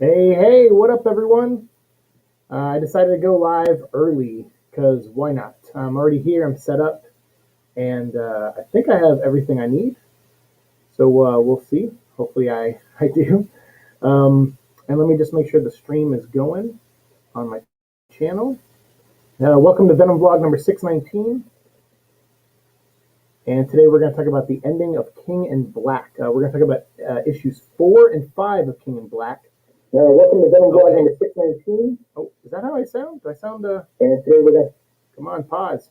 Hey, what up, everyone? I decided to go live early because why not? I'm already here, I'm set up, and I think I have everything I need. So we'll see. Hopefully, I do. And let me just make sure the stream is going on my channel. Welcome to Venom vlog number 619. And today we're going to talk about the ending of King in Black. We're going to talk about issues 4 and 5 of King in Black. Welcome to Venom vlog number 619. Oh, is that how I sound? Do I sound, And today we're going to... Come on, pause.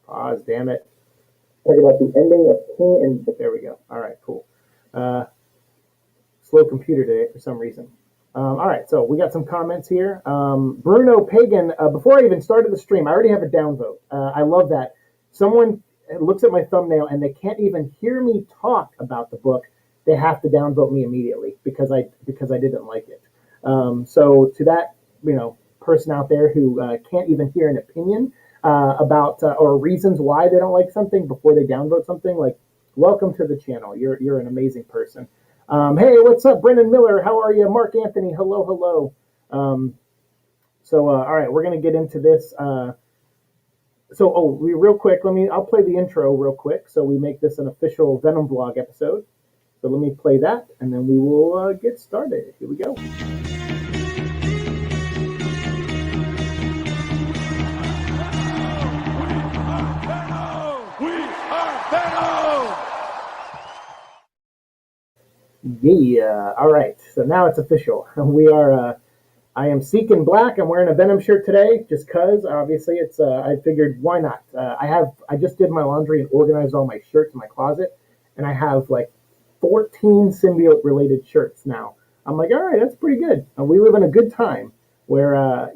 Pause, damn it. Talk about the ending of King in Black. There we go. All right, cool. Slow computer today for some reason. All right, so we got some comments here. Bruno Pagan, before I even started the stream, I already have a downvote. I love that. Someone looks at my thumbnail and they can't even hear me talk about the book. They have to downvote me immediately because I didn't like it. So to that person out there who can't even hear an opinion about or reasons why they don't like something before they downvote something, like, welcome to the channel. You're an amazing person. Hey, what's up, Brendan Miller? How are you? Mark Anthony, hello. All right, we're gonna get into this. Real quick, I'll play the intro real quick so we make this an official Venom vlog episode. So let me play that, and then we will get started. Here we go. We are Venom! Yeah, all right. So now it's official. We are... I am Seeking Black. I'm wearing a Venom shirt today, just cause. Obviously, it's. I figured, why not? I just did my laundry and organized all my shirts in my closet, and I have like 14 symbiote-related shirts now. I'm like, all right, that's pretty good. We live in a good time where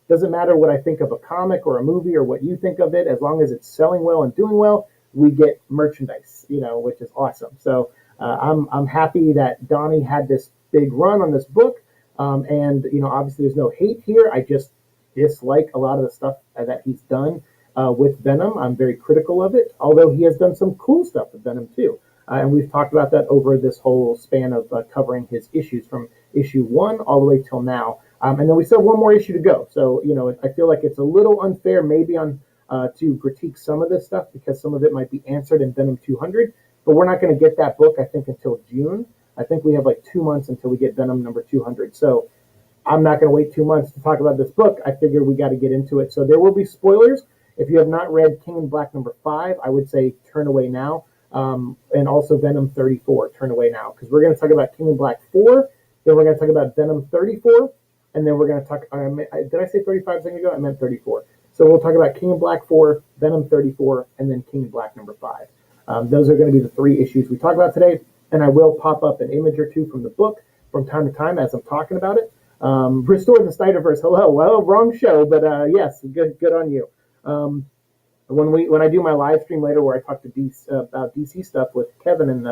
doesn't matter what I think of a comic or a movie or what you think of it, as long as it's selling well and doing well, we get merchandise, which is awesome. So I'm happy that Donnie had this big run on this book. Obviously there's no hate here. I just dislike a lot of the stuff that he's done with Venom. I'm very critical of it, although he has done some cool stuff with Venom too. And we've talked about that over this whole span of covering his issues from issue 1 all the way till now. And then we still have one more issue to go. So, I feel like it's a little unfair maybe to critique some of this stuff because some of it might be answered in Venom 200. But we're not going to get that book, I think, until June. I think we have like 2 months until we get Venom number 200. So I'm not going to wait 2 months to talk about this book. I figure we got to get into it. So there will be spoilers. If you have not read King in Black number 5, I would say turn away now. And also Venom 34, turn away now. Because we're going to talk about King in Black 4. Then we're going to talk about Venom 34. And then we're going to talk, did I say 35 seconds ago? I meant 34. So we'll talk about King in Black 4, Venom 34, and then King in Black number 5. Those are going to be the 3 issues we talk about today. And I will pop up an image or two from the book from time to time as I'm talking about it. Restore the Snyderverse. Hello. Well, wrong show, but yes, good on you. When I do my live stream later where I talk to about DC stuff with Kevin and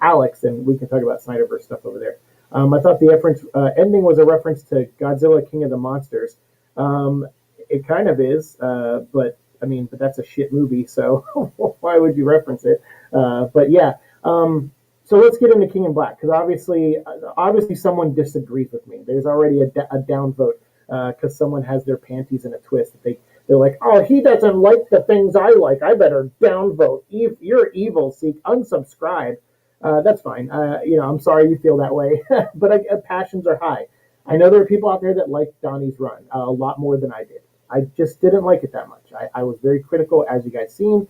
Alex, and we can talk about Snyderverse stuff over there. I thought the ending was a reference to Godzilla King of the Monsters. It kind of is, but that's a shit movie, so why would you reference it? But yeah. So let's get into King in Black, because obviously someone disagrees with me. There's already a downvote because someone has their panties in a twist. They're like, oh, he doesn't like the things I like. I better downvote. You're evil, Seek. Unsubscribe. That's fine. I'm sorry you feel that way, but passions are high. I know there are people out there that like Donnie's run a lot more than I did. I just didn't like it that much. I was very critical, as you guys seen,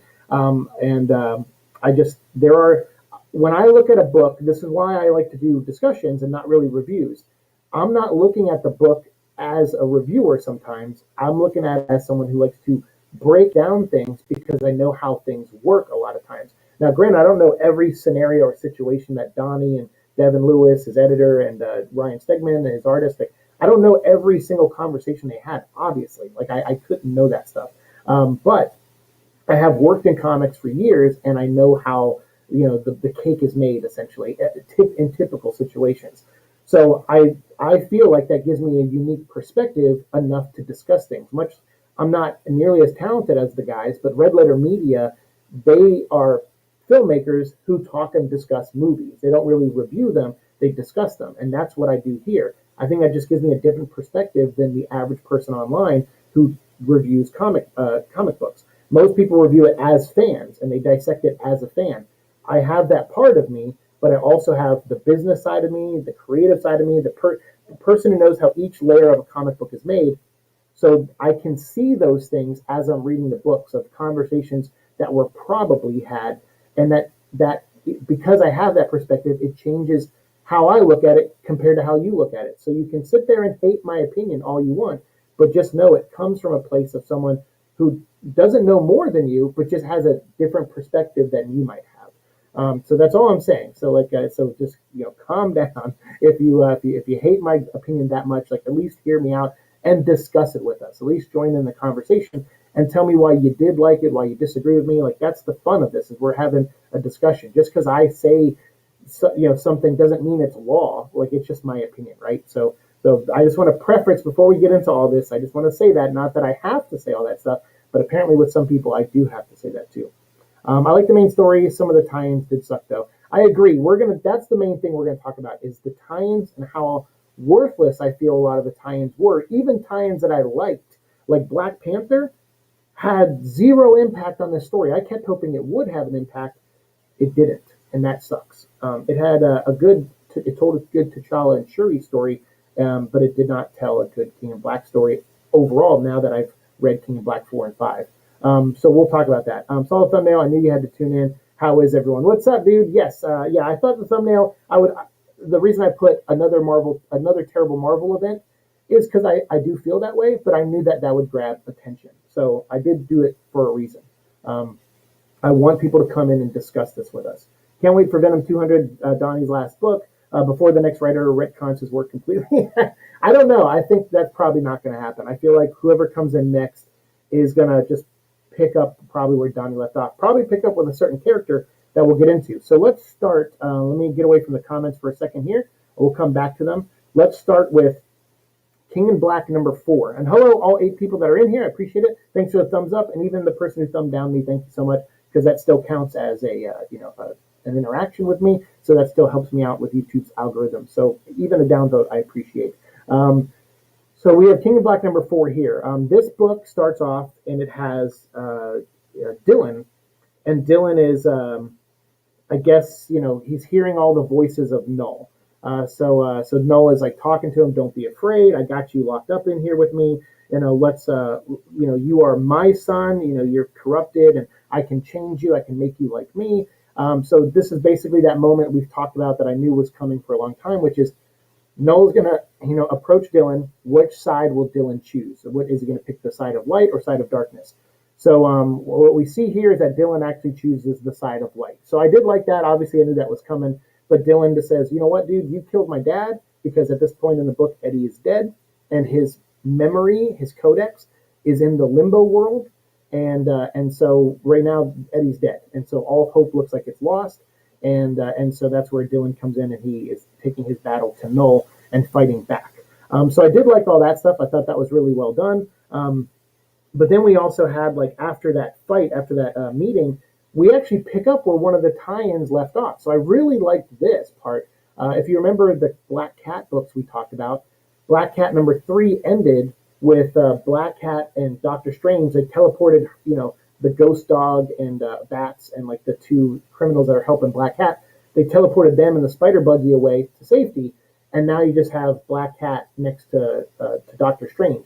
when I look at a book, this is why I like to do discussions and not really reviews. I'm not looking at the book as a reviewer sometimes. I'm looking at it as someone who likes to break down things because I know how things work a lot of times. Now, granted, I don't know every scenario or situation that Donnie and Devin Lewis, his editor, and Ryan Stegman, and his artist, I don't know every single conversation they had, obviously. I couldn't know that stuff. But I have worked in comics for years, and I know how the cake is made, essentially, in typical situations. So I feel like that gives me a unique perspective enough to discuss things. I'm not nearly as talented as the guys, but Red Letter Media, they are filmmakers who talk and discuss movies. They don't really review them. they discuss them, and that's what I do here. I think that just gives me a different perspective than the average person online who reviews comic books. Most people review it as fans and they dissect it as a fan. I have that part of me, but I also have the business side of me, the creative side of me, the person who knows how each layer of a comic book is made. So I can see those things as I'm reading the books of conversations that were probably had, and that because I have that perspective, it changes how I look at it compared to how you look at it. So you can sit there and hate my opinion all you want, but just know it comes from a place of someone who doesn't know more than you, but just has a different perspective than you might have. So that's all I'm saying. So so just calm down. If you hate my opinion that much, like at least hear me out and discuss it with us. At least join in the conversation and tell me why you did like it, why you disagree with me. Like that's the fun of this, is we're having a discussion. Just because I say something doesn't mean it's law. Like it's just my opinion, right? So I just want to preface before we get into all this. I just want to say that, not that I have to say all that stuff, but apparently with some people I do have to say that too. I like the main story. Some of the tie-ins did suck though. I agree. That's the main thing we're gonna talk about, is the tie-ins and how worthless I feel a lot of the tie-ins were. Even tie-ins that I liked, like Black Panther, had zero impact on this story. I kept hoping it would have an impact. It didn't, and that sucks. It had it told a good T'Challa and Shuri story, but it did not tell a good King in Black story overall. Now that I've read King in Black 4 and 5, so we'll talk about that. Saw the thumbnail. I knew you had to tune in. How is everyone? What's up, dude? Yes, yeah. I thought the thumbnail. The reason I put another terrible Marvel event is because I do feel that way, but I knew that would grab attention. So I did do it for a reason. I want people to come in and discuss this with us. Can't wait for Venom 200, Donnie's last book, before the next writer retcons his work completely. I don't know. I think that's probably not going to happen. I feel like whoever comes in next is going to just pick up probably where Donnie left off. Probably pick up with a certain character that we'll get into. So let's start. Let me get away from the comments for a second here. We'll come back to them. Let's start with King in Black number 4. And hello, all 8 people that are in here. I appreciate it. Thanks for the thumbs up. And even the person who thumbed down me, thank you so much, because that still counts as an interaction with me. So that still helps me out with YouTube's algorithm. So even a downvote, I appreciate. So we have King in Black number 4 here. This book starts off and it has Dylan. And Dylan is, I guess, he's hearing all the voices of Null. So Null is like talking to him. Don't be afraid. I got you locked up in here with me. Let's, you are my son. You're corrupted, and I can change you. I can make you like me. So this is basically that moment we've talked about that I knew was coming for a long time, which is Null's gonna, approach Dylan. Which side will Dylan choose? What is he gonna pick, the side of light or side of darkness? So what we see here is that Dylan actually chooses the side of light. So I did like that. Obviously, I knew that was coming. But Dylan just says, you know what, dude, you killed my dad, because at this point in the book, Eddie is dead, and his memory, his codex, is in the limbo world, and so right now Eddie's dead, and so all hope looks like it's lost, and so that's where Dylan comes in, and he is taking his battle to Null and fighting back. So I did like all that stuff. I thought that was really well done. But then we also had, like, after that fight, after that meeting, we actually pick up where one of the tie-ins left off. So I really liked this part. If you remember the Black Cat books we talked about, Black Cat number 3 ended with Black Cat and Doctor Strange. They teleported, the ghost dog and Bats and like the 2 criminals that are helping Black Cat. They teleported them and the spider buggy away to safety, and now you just have Black Cat next to Doctor Strange.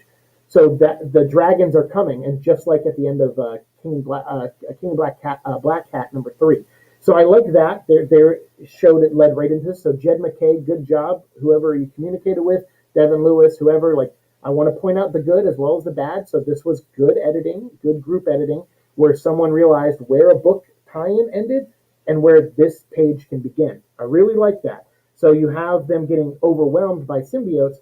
So that the dragons are coming, and just like at the end of King Black Cat number 3. So I like that. They showed it led right into this. So Jed McKay, good job. Whoever you communicated with, Devin Lewis, whoever. Like, I want to point out the good as well as the bad. So this was good editing, good group editing, where someone realized where a book tie-in ended and where this page can begin. I really like that. So you have them getting overwhelmed by symbiotes,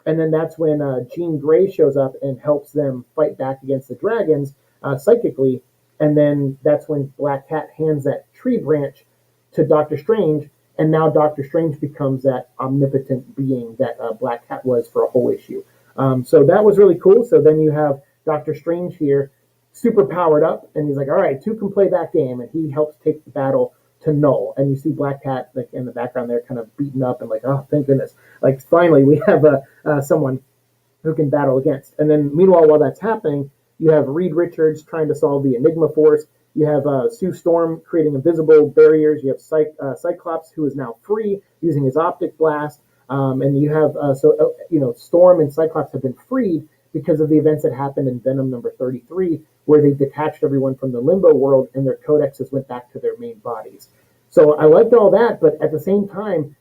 and then that's when Jean Grey shows up and helps them fight back against the dragons psychically. And then that's when Black Cat hands that tree branch to Doctor Strange, and now Doctor Strange becomes that omnipotent being that Black Cat was for a whole issue. So that was really cool. So then you have Doctor Strange here, super powered up, and he's like, all right, 2 can play that game, and he helps take the battle to Null, and you see Black Cat like in the background there, kind of beaten up and like, oh, thank goodness, like finally we have someone who can battle against. And then meanwhile, while that's happening, you have Reed Richards trying to solve the Enigma Force. You have Sue Storm creating invisible barriers. You have Cyclops, who is now free using his optic blast. And you have Storm and Cyclops have been freed because of the events that happened in Venom number 33, where they detached everyone from the limbo world and their codexes went back to their main bodies. So I liked all that, but at the same time,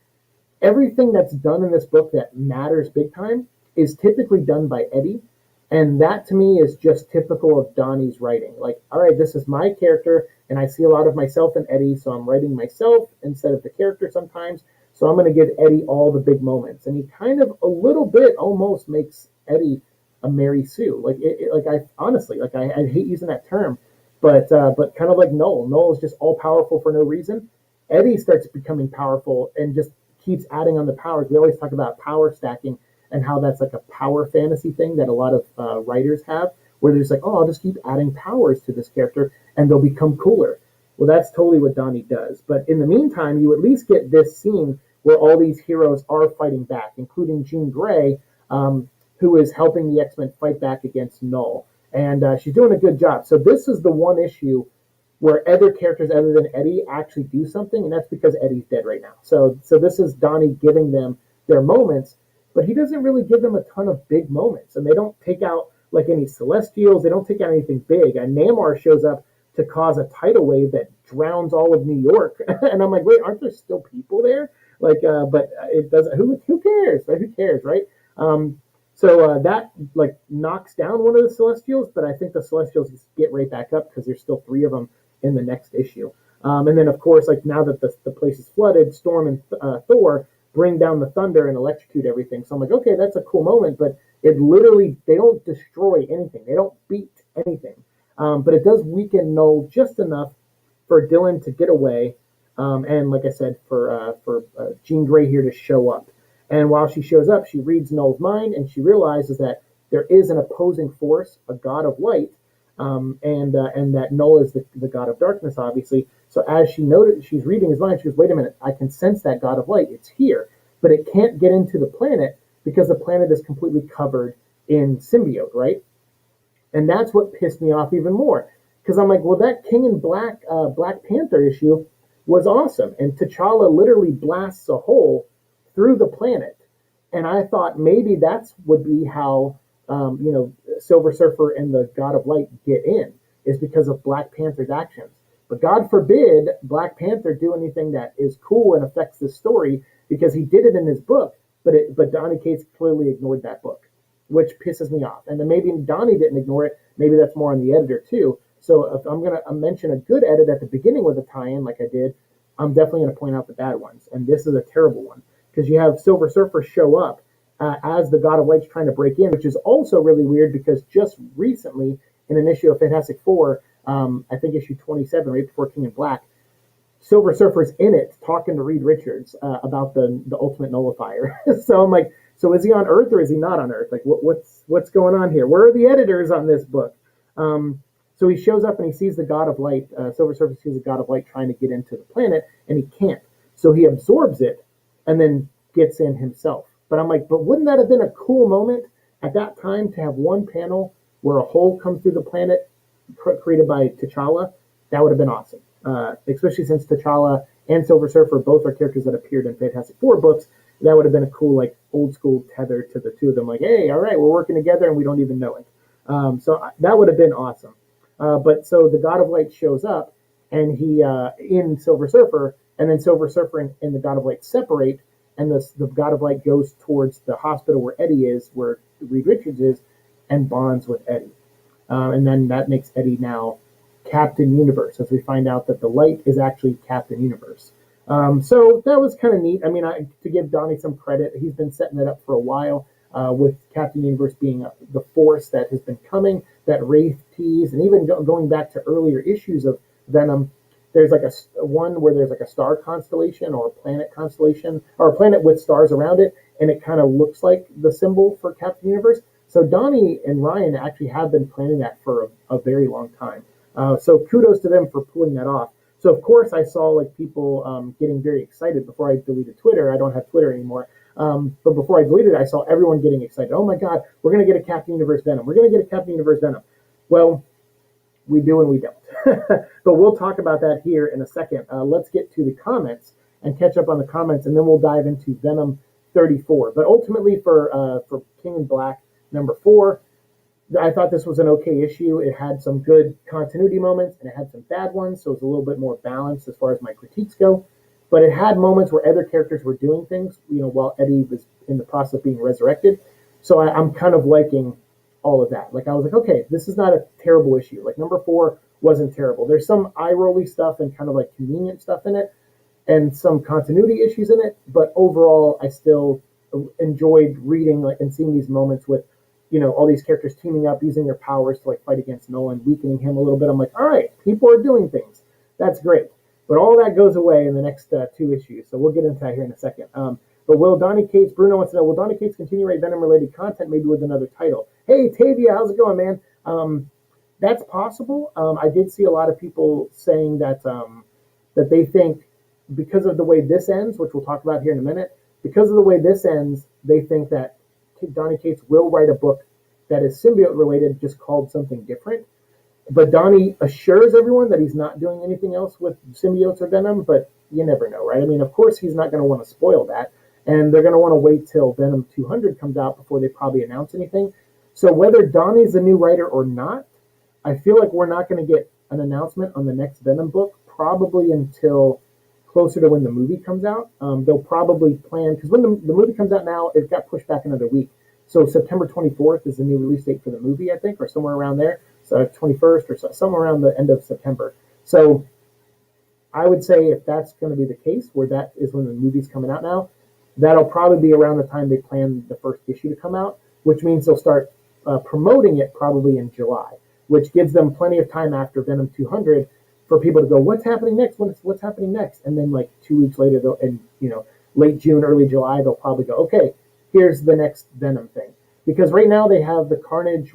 everything that's done in this book that matters big time is typically done by Eddie. And that to me is just typical of Donnie's writing. Like, all right, this is my character, and I see a lot of myself in Eddie, so I'm writing myself instead of the character sometimes. So I'm going to give Eddie all the big moments. And he kind of a little bit almost makes Eddie a Mary Sue. I hate using that term, but kind of like Noel. Noel is just all powerful for no reason. Eddie starts becoming powerful and just keeps adding on the powers. We always talk about power stacking and how that's like a power fantasy thing that a lot of writers have, where they're just like, oh, I'll just keep adding powers to this character and they'll become cooler. Well, that's totally what Donnie does. But in the meantime, you at least get this scene where all these heroes are fighting back, including Jean Grey, who is helping the X-Men fight back against Null. And she's doing a good job. So this is the one issue where other characters other than Eddie actually do something, and that's because Eddie's dead right now. So this is Donnie giving them their moments, but he doesn't really give them a ton of big moments. And they don't take out like any Celestials. They don't take out anything big. And Namor shows up to cause a tidal wave that drowns all of New York. And I'm like, wait, aren't there still people there? But it doesn't. Who cares? Right? Who cares, right? So that like knocks down one of the Celestials, but I think the Celestials get right back up because there's still 3 of them in the next issue. And then of course, like now that the place is flooded, Storm and Thor bring down the thunder and electrocute everything. So I'm like, okay, that's a cool moment, but it literally, they don't destroy anything. They don't beat anything. But it does weaken Null just enough for Dylan to get away. And like I said, for Jean Grey here to show up. And while she shows up, she reads Null's mind and she realizes that there is an opposing force, a god of light, and that Null is the god of darkness, obviously. So as she noted, she's reading his mind, she goes, wait a minute, I can sense that god of light. It's here, but it can't get into the planet because the planet is completely covered in symbiote, right? And that's what pissed me off even more. Because I'm like, well, that King in Black, Black Panther issue was awesome. And T'Challa literally blasts a hole through the planet. And I thought maybe that's would be how, Silver Surfer and the God of Light get in, is because of Black Panther's actions. But God forbid Black Panther do anything that is cool and affects this story, because he did it in his book, but Donny Cates clearly ignored that book, which pisses me off. And then maybe Donnie didn't ignore it. Maybe that's more on the editor too. So if I'm going to mention a good edit at the beginning with a tie-in like I did, I'm definitely going to point out the bad ones. And this is a terrible one, because you have Silver Surfer show up as the God of Light's trying to break in, which is also really weird because just recently in an issue of Fantastic Four, I think issue 27, right before King in Black, Silver Surfer's in it talking to Reed Richards about the ultimate nullifier. So I'm like, so is he on Earth or is he not on Earth? Like, what's going on here? Where are the editors on this book? So he shows up and he sees the God of Light. Silver Surfer sees the God of Light trying to get into the planet, and he can't. So he absorbs it and then gets in himself. But I'm like, but wouldn't that have been a cool moment at that time to have one panel where a hole comes through the planet created by T'Challa? That would have been awesome. Especially since T'Challa and Silver Surfer both are characters that appeared in Fantastic Four books. That would have been a cool, like, old school tether to the two of them. Like, hey, all right, we're working together and we don't even know it. So that would have been awesome. But so the God of Light shows up and he in Silver Surfer, and then Silver Surfer and the God of Light separate, and the God of Light goes towards the hospital where Eddie is, where Reed Richards is, and bonds with Eddie. And then that makes Eddie now Captain Universe, as we find out that the light is actually Captain Universe. So that was kind of neat. I mean, to give Donnie some credit, he's been setting it up for a while, with Captain Universe being the force that has been coming, that Wraith tease, and even going back to earlier issues of Venom, there's like a one where there's like a star constellation or a planet constellation, or a planet with stars around it, and it kind of looks like the symbol for Captain Universe. So Donnie and Ryan actually have been planning that for a very long time. So kudos to them for pulling that off. So of course I saw like people getting very excited before I deleted Twitter. I don't have Twitter anymore. But before I deleted it, I saw everyone getting excited. Oh my God, we're going to get a Captain Universe Venom. We're going to get a Captain Universe Venom. Well, we do and we don't. But we'll talk about that here in a second. Let's get to the comments and catch up on the comments, and then we'll dive into Venom 34. But ultimately, for King in Black #4, I thought this was an okay issue. It had some good continuity moments, and it had some bad ones, so it was a little bit more balanced as far as my critiques go. But it had moments where other characters were doing things, while Eddie was in the process of being resurrected. So I'm kind of liking all of that. Like I was like, okay, this is not a terrible issue. Like #4 wasn't terrible. There's some eye rolly stuff and kind of like convenient stuff in it, and some continuity issues in it. But overall, I still enjoyed reading and seeing these moments with, all these characters teaming up, using their powers to like fight against Nolan, weakening him a little bit. I'm like, all right, people are doing things. That's great. But all that goes away in the next 2 issues. So we'll get into that here in a second. But will Donny Cates, Bruno wants to know, will Donny Cates continue to write Venom-related content, maybe with another title? Hey, Tavia, how's it going, man? That's possible. I did see a lot of people saying that that they think because of the way this ends, which we'll talk about here in a minute, because of the way this ends, they think that Donny Cates will write a book that is symbiote-related, just called something different. But Donny assures everyone that he's not doing anything else with symbiotes or Venom, but you never know, right? I mean, of course, he's not going to want to spoil that, and they're going to want to wait till Venom 200 comes out before they probably announce anything. So whether Donny's the new writer or not, I feel like we're not going to get an announcement on the next Venom book probably until closer to when the movie comes out. They'll probably plan, because when the movie comes out now, it got pushed back another week. So September 24th is the new release date for the movie, I think, or somewhere around there. So 21st or somewhere around the end of September. So I would say if that's going to be the case, where that is when the movie's coming out now, that'll probably be around the time they plan the first issue to come out, which means they'll start promoting it probably in July, which gives them plenty of time after Venom 200 for people to go, what's happening next? What's happening next? And then like 2 weeks later, late June, early July, they'll probably go, okay, here's the next Venom thing. Because right now they have the Carnage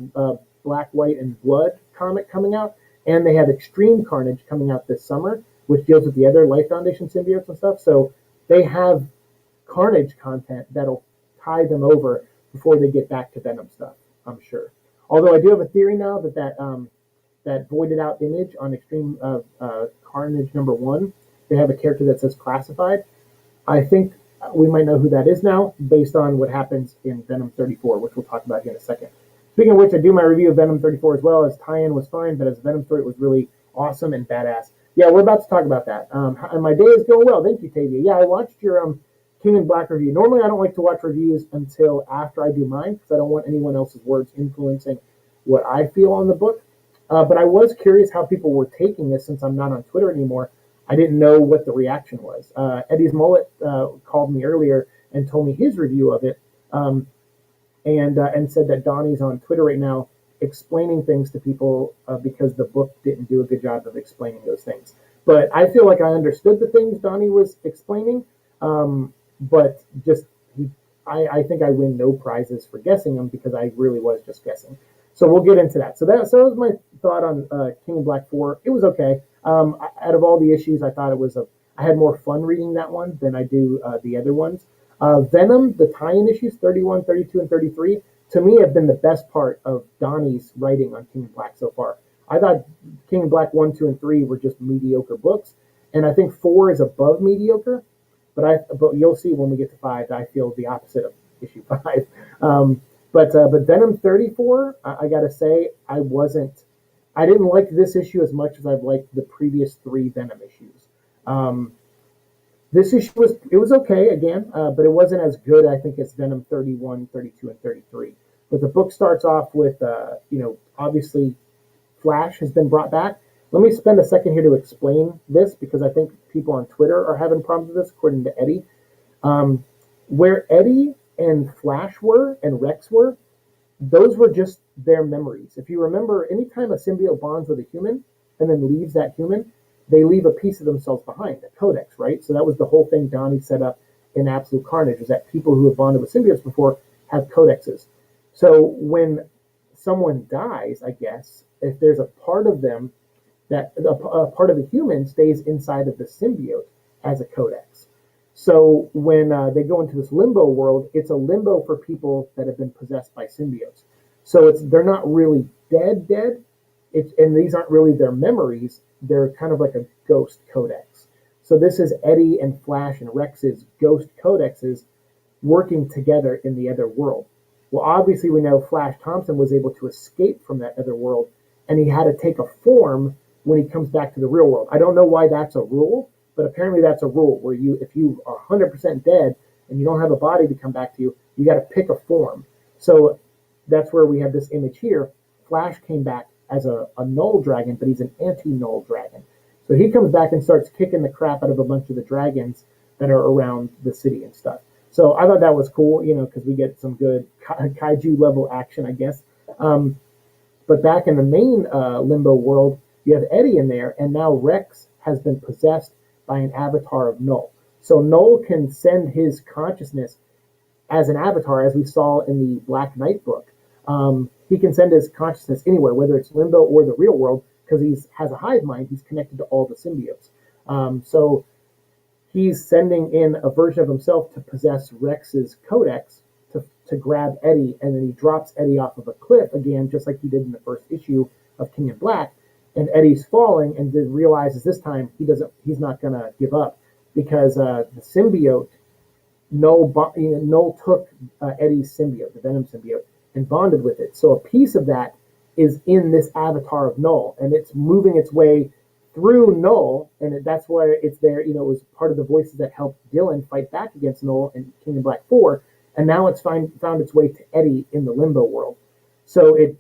Black, White, and Blood comic coming out, and they have Extreme Carnage coming out this summer, which deals with the other Life Foundation symbiotes and stuff. So they have Carnage content that'll tie them over before they get back to Venom stuff, I'm sure. Although I do have a theory now that voided out image on Extreme Carnage #1, they have a character that says classified. I think we might know who that is now based on what happens in Venom 34, which we'll talk about here in a second. Speaking of which, I do my review of Venom 34 as well. As tie-in was fine, but as a Venom story, it was really awesome and badass. Yeah, we're about to talk about that. And my day is going well. Thank you, Tavia. Yeah, I watched your King in Black review. Normally, I don't like to watch reviews until after I do mine because I don't want anyone else's words influencing what I feel on the book. But I was curious how people were taking this since I'm not on Twitter anymore. I didn't know what the reaction was. Eddie's Mullet called me earlier and told me his review of it. And said that Donnie's on Twitter right now explaining things to people because the book didn't do a good job of explaining those things. But I feel like I understood the things Donnie was explaining, but I think I win no prizes for guessing them because I really was just guessing. So we'll get into that. So that was my thought on King in Black 4. It was okay. Out of all the issues, I thought I had more fun reading that one than I do the other ones. Venom, the tie-in issues, 31, 32, and 33, to me have been the best part of Donnie's writing on King in Black so far. I thought King in Black 1, 2, and 3 were just mediocre books, and I think 4 is above mediocre, but you'll see when we get to 5, I feel the opposite of issue 5. But Venom 34, I gotta say, I didn't like this issue as much as I've liked the previous 3 Venom issues. This issue was okay again, but it wasn't as good, I think, as Venom 31, 32, and 33. But the book starts off with, obviously Flash has been brought back. Let me spend a second here to explain this because I think people on Twitter are having problems with this, according to Eddie. Where Eddie and Flash were and Rex were, those were just their memories. If you remember, anytime a symbiote bonds with a human and then leaves that human, they leave a piece of themselves behind, a codex, right? So that was the whole thing Donnie set up in Absolute Carnage, is that people who have bonded with symbiotes before have codexes. So when someone dies, I guess, if there's a part of them that a part of the human stays inside of the symbiote as a codex. So when they go into this limbo world, it's a limbo for people that have been possessed by symbiotes. So they're not really dead. And these aren't really their memories. They're kind of like a ghost codex. So this is Eddie and Flash and Rex's ghost codexes working together in the other world. Well, obviously we know Flash Thompson was able to escape from that other world, and he had to take a form when he comes back to the real world. I don't know why that's a rule, but apparently that's a rule where if you are 100% dead and you don't have a body to come back to you, you got to pick a form. So that's where we have this image here. Flash came back as a null dragon, but he's an anti-null dragon. So he comes back and starts kicking the crap out of a bunch of the dragons that are around the city and stuff. So I thought that was cool, because we get some good kaiju level action, I guess. But back in the main limbo world, you have Eddie in there, and now Rex has been possessed by an avatar of Null. So Null can send his consciousness as an avatar, as we saw in the Black Knight book. He can send his consciousness anywhere, whether it's limbo or the real world, because he has a hive mind. He's connected to all the symbiotes. So he's sending in a version of himself to possess Rex's codex to grab Eddie, and then he drops Eddie off of a cliff again, just like he did in the first issue of King in Black. And Eddie's falling, and then realizes this time he's not gonna give up, because the symbiote Null took Eddie's symbiote, the Venom symbiote, and bonded with it. So a piece of that is in this avatar of Null, and it's moving its way through Null, and that's why it's there. It was part of the voices that helped Dylan fight back against Null in King in Black 4, and now it's found its way to Eddie in the limbo world. So it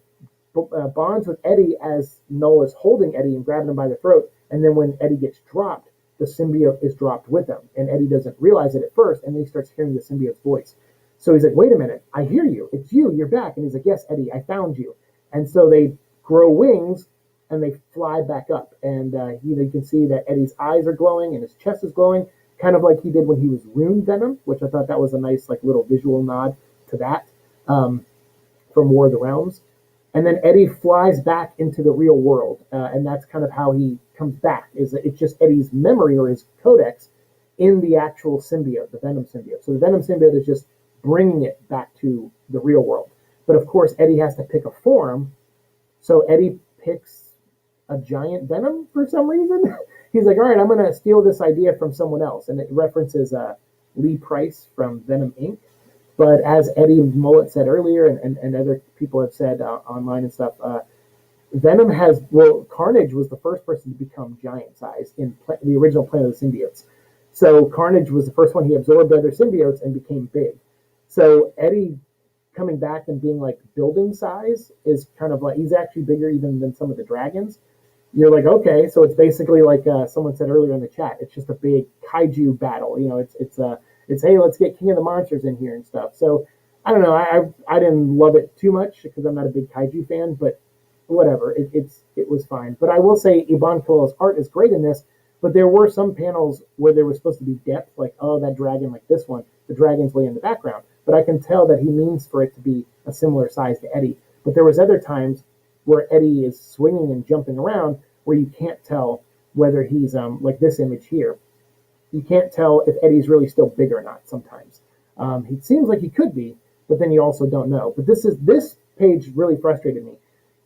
bonds with Eddie as Null is holding Eddie and grabbing him by the throat, and then when Eddie gets dropped, the symbiote is dropped with him, and Eddie doesn't realize it at first, and then he starts hearing the symbiote's voice. So he's like, wait a minute, I hear you, it's you, you're back. And he's like, yes, Eddie, I found you. And so they grow wings, and they fly back up, and you can see that Eddie's eyes are glowing, and his chest is glowing, kind of like he did when he was Rune Venom, which I thought that was a nice little visual nod to that from War of the Realms. And then Eddie flies back into the real world, and that's kind of how he comes back. It's just Eddie's memory or his codex in the actual symbiote, the Venom symbiote. So the Venom symbiote is just bringing it back to the real world. But of course, Eddie has to pick a form. So Eddie picks a giant Venom for some reason. He's like, all right, I'm going to steal this idea from someone else. And it references Lee Price from Venom Inc. But as Eddie Mullet said earlier, and other people have said online and stuff, Venom Carnage was the first person to become giant size in the original Planet of the Symbiotes. So Carnage was the first one. He absorbed other symbiotes and became big. So Eddie coming back and being like building size is kind of like, he's actually bigger even than some of the dragons. You're like, okay, so it's basically like someone said earlier in the chat, it's just a big kaiju battle. It's hey, let's get King of the Monsters in here and stuff. So I don't know, I didn't love it too much because I'm not a big kaiju fan, but whatever, it was fine. But I will say Iban Coelho's art is great in this, but there were some panels where there was supposed to be depth, like, oh, that dragon, like this one, the dragon's way in the background. But I can tell that he means for it to be a similar size to Eddie. But there was other times where Eddie is swinging and jumping around where you can't tell whether he's, like this image here. You can't tell if Eddie's really still big or not sometimes. He seems like he could be, but then you also don't know. But this page really frustrated me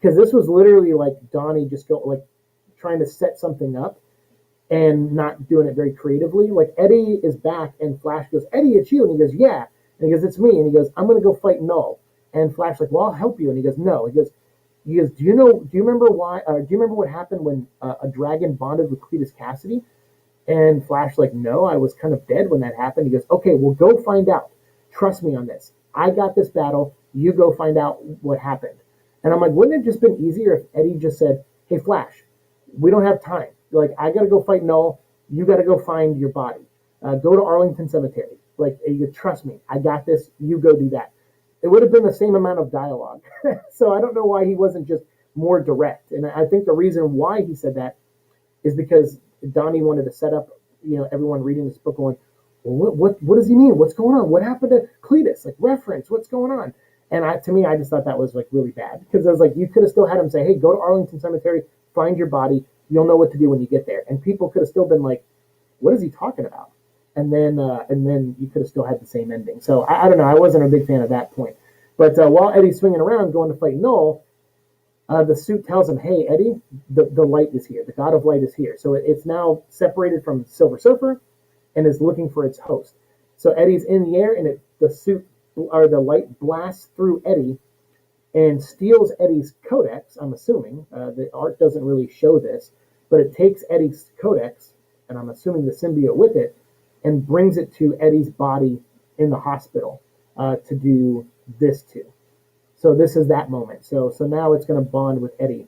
because this was literally like Donnie just trying to set something up and not doing it very creatively. Like Eddie is back and Flash goes, Eddie, it's you. And he goes, yeah. And he goes, it's me. And he goes, I'm going to go fight Null. And Flash like, well, I'll help you. And he goes, no. He goes, do you remember what happened when a dragon bonded with Cletus Cassidy? And Flash like, no, I was kind of dead when that happened. He goes, okay, well, go find out. Trust me on this. I got this battle. You go find out what happened. And I'm like, wouldn't it have just been easier if Eddie just said, hey, Flash, we don't have time. Like, I got to go fight Null. You got to go find your body. Go to Arlington Cemetery. Like, you trust me. I got this. You go do that. It would have been the same amount of dialogue. So I don't know why he wasn't just more direct. And I think the reason why he said that is because Donnie wanted to set up, everyone reading this book going, well, what does he mean? What's going on? What happened to Cletus? Like, reference, what's going on? And to me, I just thought that was like really bad because I was like, you could have still had him say, hey, go to Arlington Cemetery, find your body, you'll know what to do when you get there. And people could have still been like, what is he talking about? And then you could have still had the same ending. So I don't know. I wasn't a big fan of that point. But while Eddie's swinging around going to fight Null, the suit tells him, "Hey, Eddie, the light is here. The god of light is here." So it's now separated from Silver Surfer, and is looking for its host. So Eddie's in the air, and the suit or the light blasts through Eddie and steals Eddie's codex. I'm assuming the art doesn't really show this, but it takes Eddie's codex, and I'm assuming the symbiote with it, and brings it to Eddie's body in the hospital to do this to. So this is that moment. So now it's going to bond with Eddie.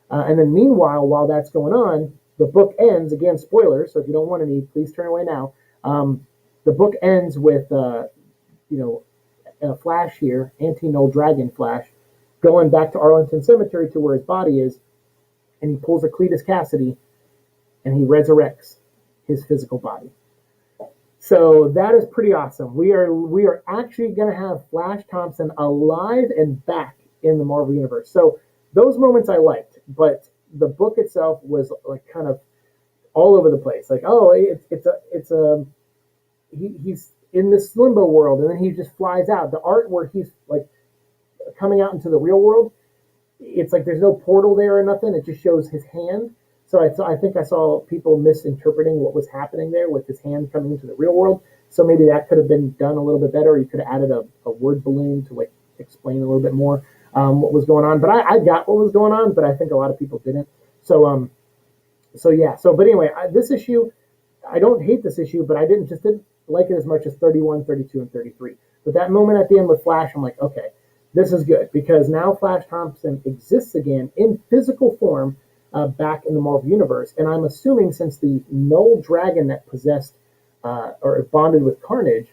And then meanwhile, while that's going on, the book ends, again, spoilers, so if you don't want any, please turn away now. The book ends with, Flash here, anti-Null Dragon Flash, going back to Arlington Cemetery to where his body is, and he pulls a Cletus Cassidy, and he resurrects his physical body. So that is pretty awesome. We are actually going to have Flash Thompson alive and back in the Marvel Universe. So those moments I liked, but the book itself was like kind of all over the place. Like, oh, he's in this limbo world, and then he just flies out. The art where he's like coming out into the real world, it's like there's no portal there or nothing. It just shows his hand. So I think I saw people misinterpreting what was happening there with his hand coming into the real world. So maybe that could have been done a little bit better. Or you could have added a word balloon to like explain a little bit more what was going on. But I got what was going on, but I think a lot of people didn't. So yeah. So but anyway, this issue, I don't hate this issue, but I didn't like it as much as 31, 32, and 33. But that moment at the end with Flash, I'm like, okay, this is good because now Flash Thompson exists again in physical form. Back in the Marvel Universe. And I'm assuming since the Null Dragon that possessed or bonded with Carnage,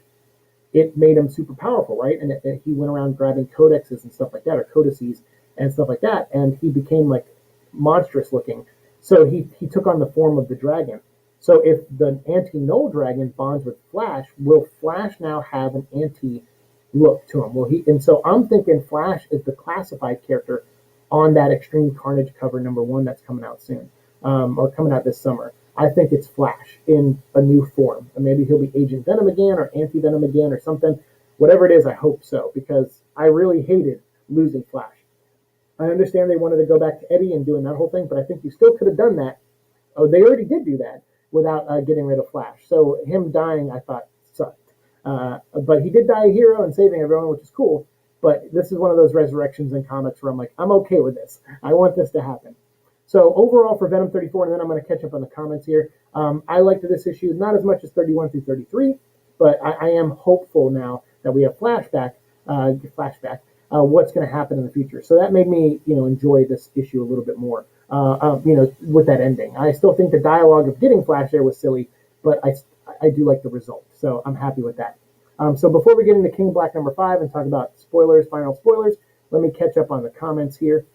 it made him super powerful, right? And he went around grabbing codexes and stuff like that, or codices and stuff like that, and he became like monstrous looking. So he took on the form of the dragon. So if the anti-Null Dragon bonds with Flash, will Flash now have an anti-look to him? And so I'm thinking Flash is the classified character on that Extreme Carnage cover #1 that's coming out soon, or coming out this summer. I think it's Flash in a new form. And maybe he'll be Agent Venom again or Anti-Venom again or something. Whatever it is, I hope so, because I really hated losing Flash. I understand they wanted to go back to Eddie and doing that whole thing, but I think you still could have done that. Oh, they already did do that without getting rid of Flash. So him dying, I thought, sucked. But he did die a hero and saving everyone, which is cool. But this is one of those resurrections in comics where I'm like, I'm okay with this. I want this to happen. So overall for Venom 34, and then I'm going to catch up on the comments here. I liked this issue, not as much as 31 through 33, but I am hopeful now that we have flashback, what's going to happen in the future. So that made me, enjoy this issue a little bit more, with that ending. I still think the dialogue of getting Flash there was silly, but I do like the result. So I'm happy with that. So before we get into King Black #5 and talk about spoilers, final spoilers, let me catch up on the comments here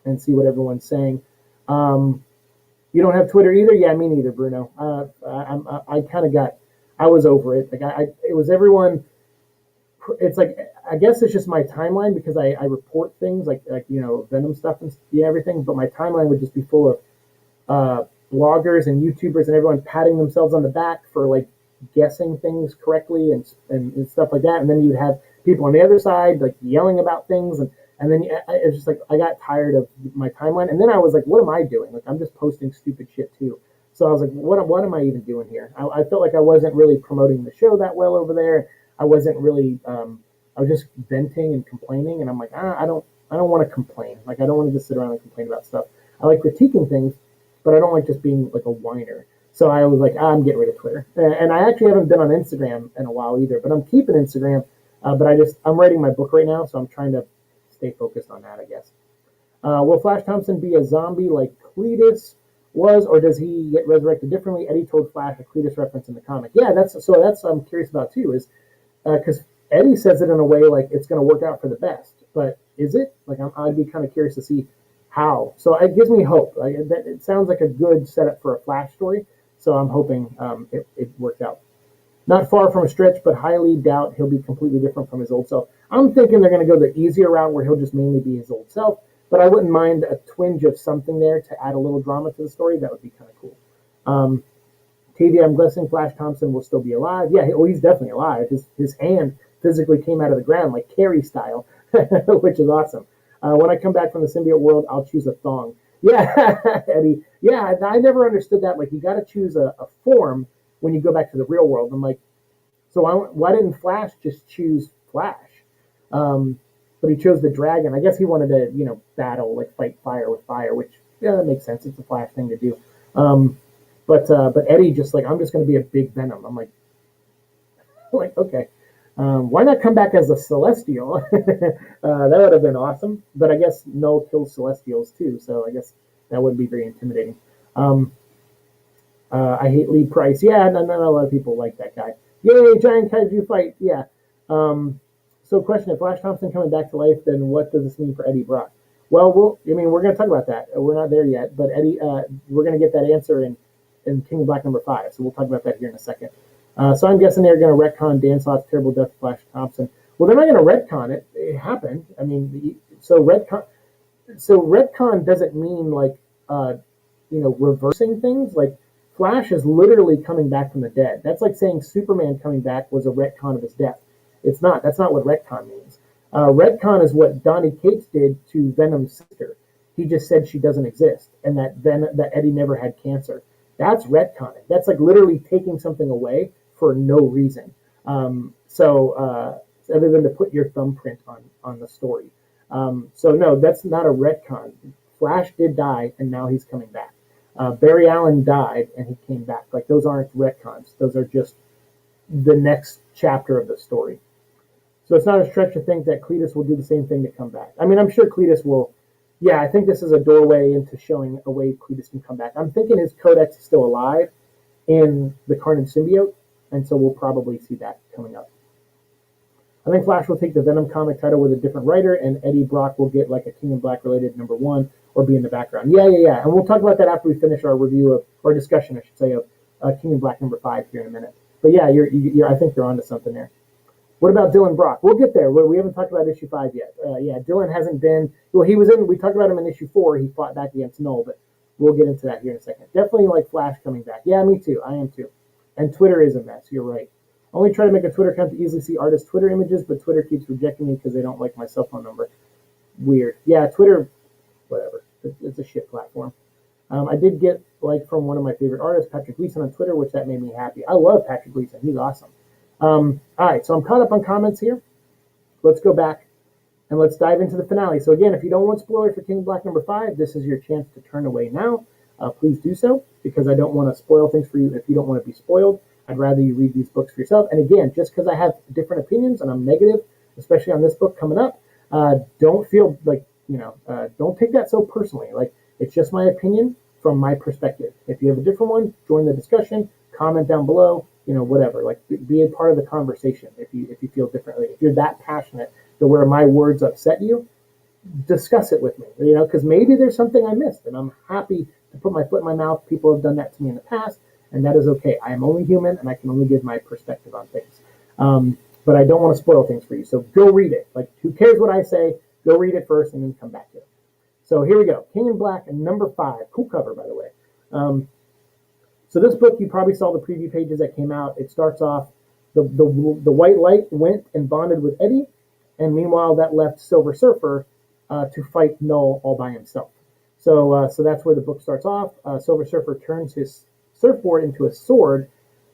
and see what everyone's saying. You don't have Twitter either? Yeah, me neither, Bruno. I was over it. Like it was everyone. It's like, I guess it's just my timeline because I report things like Venom stuff and everything, but my timeline would just be full of bloggers and YouTubers and everyone patting themselves on the back for like guessing things correctly and stuff like that. And then you'd have people on the other side like yelling about things. And then it's just like, I got tired of my timeline. And then I was like, what am I doing? Like, I'm just posting stupid shit too. So I was like, what am I even doing here? I felt like I wasn't really promoting the show that well over there. I wasn't really, I was just venting and complaining. And I'm like, I don't want to complain. Like, I don't want to just sit around and complain about stuff. I like critiquing things, but I don't like just being like a whiner. So I was like, I'm getting rid of Twitter. And I actually haven't been on Instagram in a while either, but I'm keeping Instagram. But I'm writing my book right now, so I'm trying to stay focused on that, I guess. Will Flash Thompson be a zombie like Cletus was, or does he get resurrected differently? Eddie told Flash a Cletus reference in the comic. Yeah, that's I'm curious about too, is because Eddie says it in a way like it's going to work out for the best. But is it? Like, I'd be kind of curious to see how. So it gives me hope. Like, it sounds like a good setup for a Flash story. So I'm hoping it worked out. Not far from a stretch, but highly doubt he'll be completely different from his old self. I'm thinking they're going to go the easier route where he'll just mainly be his old self. but I wouldn't mind a twinge of something there to add a little drama to the story. That would be kind of cool. TV, I'm guessing Flash Thompson will still be alive. Yeah, well, he's definitely alive. His hand physically came out of the ground like Carrie style, which is awesome. When I come back from the symbiote world, I'll choose a thong. Yeah, Eddie. Yeah, I never understood that. Like, you got to choose a form when you go back to the real world. I'm like, so why didn't Flash just choose Flash? But he chose the dragon. I guess he wanted to, battle, like fight fire with fire, which, yeah, that makes sense. It's a Flash thing to do. But Eddie just like, I'm just going to be a big Venom. I'm like okay. Why not come back as a Celestial? That would have been awesome. But I guess Null kills Celestials too, so I guess that wouldn't be very intimidating. I hate Lee Price. Yeah, not a lot of people like that guy. Yay, giant kaiju fight. Yeah. So question, if Flash Thompson coming back to life, then what does this mean for Eddie Brock? Well, we're going to talk about that. We're not there yet, but Eddie, we're going to get that answer in King of Black #5, so we'll talk about that here in a second. So I'm guessing they're going to retcon Dan Slott's terrible death of Flash Thompson. Well, they're not going to retcon it. It happened. I mean, so retcon doesn't mean like reversing things. Like Flash is literally coming back from the dead. That's like saying Superman coming back was a retcon of his death. It's not. That's not what retcon means. Retcon is what Donny Cates did to Venom's sister. He just said she doesn't exist and that Eddie never had cancer. That's retconning. That's like literally taking something away for no reason. Other than to put your thumbprint on the story. So no, that's not a retcon. Flash did die and now he's coming back. Barry Allen died and he came back. Like those aren't retcons. Those are just the next chapter of the story. So it's not a stretch to think that Cletus will do the same thing to come back. I mean, I'm sure Cletus will. Yeah, I think this is a doorway into showing a way Cletus can come back. I'm thinking his codex is still alive in the Carnage symbiote, and so we'll probably see that coming up. I think Flash will take the Venom comic title with a different writer, and Eddie Brock will get like a King in Black related #1 or be in the background. Yeah. And we'll talk about that after we finish our review of, or discussion, I should say, of King in Black #5 here in a minute. But yeah, I think you're onto something there. What about Dylan Brock? We'll get there. We haven't talked about issue 5 yet. Yeah, Dylan hasn't been. Well, we talked about him in issue 4. He fought back against Null, but we'll get into that here in a second. Definitely like Flash coming back. Yeah, me too. I am too. And Twitter is a mess. You're right. Only try to make a Twitter account to easily see artists' Twitter images, but Twitter keeps rejecting me because they don't like my cell phone number. Weird. Yeah, Twitter, whatever. It's a shit platform. I did get like from one of my favorite artists, Patrick Gleason, on Twitter, which that made me happy. I love Patrick Gleason. He's awesome. All right, so I'm caught up on comments here. Let's go back and let's dive into the finale. So again, if you don't want spoilers for King Black #5, this is your chance to turn away now. Please do so, because I don't want to spoil things for you if you don't want to be spoiled. I'd rather you read these books for yourself. And again, just because I have different opinions and I'm negative, especially on this book coming up, don't feel like, don't take that so personally. Like, it's just my opinion from my perspective. If you have a different one, join the discussion, comment down below, whatever. Like, be a part of the conversation if you feel differently. If you're that passionate to where my words upset you, discuss it with me, because maybe there's something I missed, and I'm happy to put my foot in my mouth. People have done that to me in the past, and that is okay. I am only human, and I can only give my perspective on things. But I don't want to spoil things for you, so go read it. Like, who cares what I say? Go read it first, and then come back to it. So here we go. King in Black, #5. Cool cover, by the way. So this book, you probably saw the preview pages that came out. It starts off, the white light went and bonded with Eddie, and meanwhile that left Silver Surfer to fight Null all by himself. So that's where the book starts off. Silver Surfer turns his surfboard into a sword,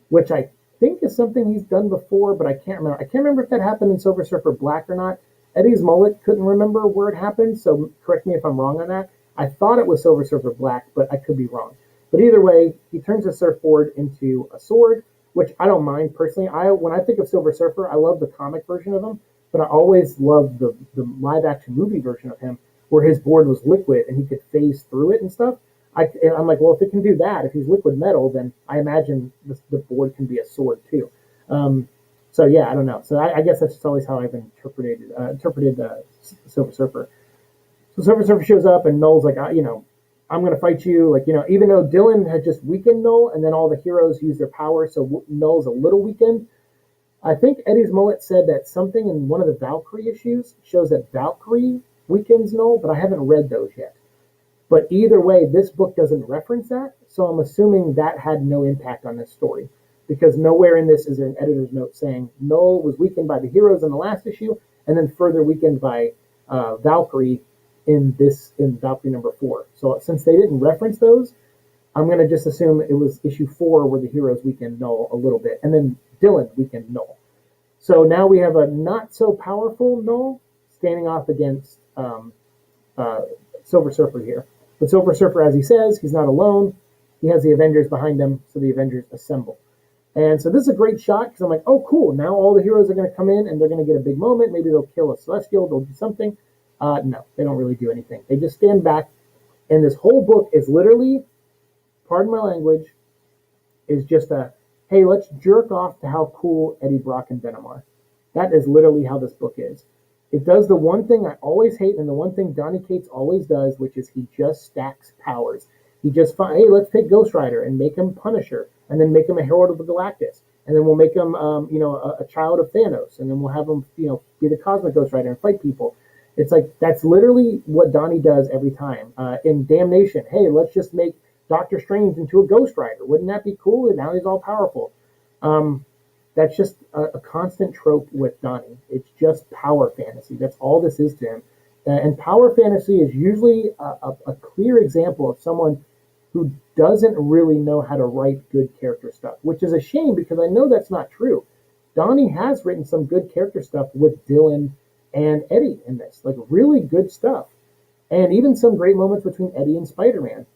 which I think is something he's done before, but I can't remember. I can't remember if that happened in Silver Surfer Black or not. Eddie's mullet couldn't remember where it happened, so correct me if I'm wrong on that. I thought it was Silver Surfer Black, but I could be wrong. But either way, he turns his surfboard into a sword, which I don't mind personally. When I think of Silver Surfer, I love the comic version of him, but I always loved the live-action movie version of him, where his board was liquid and he could phase through it and stuff. I'm like, well, if it can do that, if he's liquid metal, then I imagine the board can be a sword too. So yeah, I don't know. So I guess that's just always how I've interpreted Silver Surfer. So Silver Surfer shows up and Null's like, I'm going to fight you. Like, even though Dylan had just weakened Null and then all the heroes use their power, so Null's a little weakened. I think Eddie's mullet said that something in one of the Valkyrie issues shows that Valkyrie weekends null, but I haven't read those yet. But either way, this book doesn't reference that, so I'm assuming that had no impact on this story. Because nowhere in this is there an editor's note saying Null was weakened by the heroes in the last issue, and then further weakened by Valkyrie in Valkyrie number 4. So since they didn't reference those, I'm gonna just assume it was issue 4 where the heroes weakened Null a little bit, and then Dylan weakened Null. So now we have a not so powerful Null standing off against Silver Surfer here. But Silver Surfer, as he says, he's not alone. He has the Avengers behind him, so the Avengers assemble. And so this is a great shot because I'm like, oh, cool. Now all the heroes are going to come in and they're going to get a big moment. Maybe they'll kill a Celestial. They'll do something. No, they don't really do anything. They just stand back. And this whole book is literally, pardon my language, is just hey, let's jerk off to how cool Eddie Brock and Venom are. That is literally how this book is. It does the one thing I always hate and the one thing Donny Cates always does, which is he just stacks powers. He just hey, let's take Ghost Rider and make him Punisher, and then make him a Herald of the Galactus, and then we'll make him, a child of Thanos, and then we'll have him, be the Cosmic Ghost Rider and fight people. It's like that's literally what Donny does every time. In Damnation, hey, let's just make Doctor Strange into a Ghost Rider. Wouldn't that be cool? And now he's all powerful. That's just a constant trope with Donny. It's just power fantasy. That's all this is to him. And power fantasy is usually a clear example of someone who doesn't really know how to write good character stuff, which is a shame because I know that's not true. Donny has written some good character stuff with Dylan and Eddie in this, like really good stuff. And even some great moments between Eddie and Spider-Man.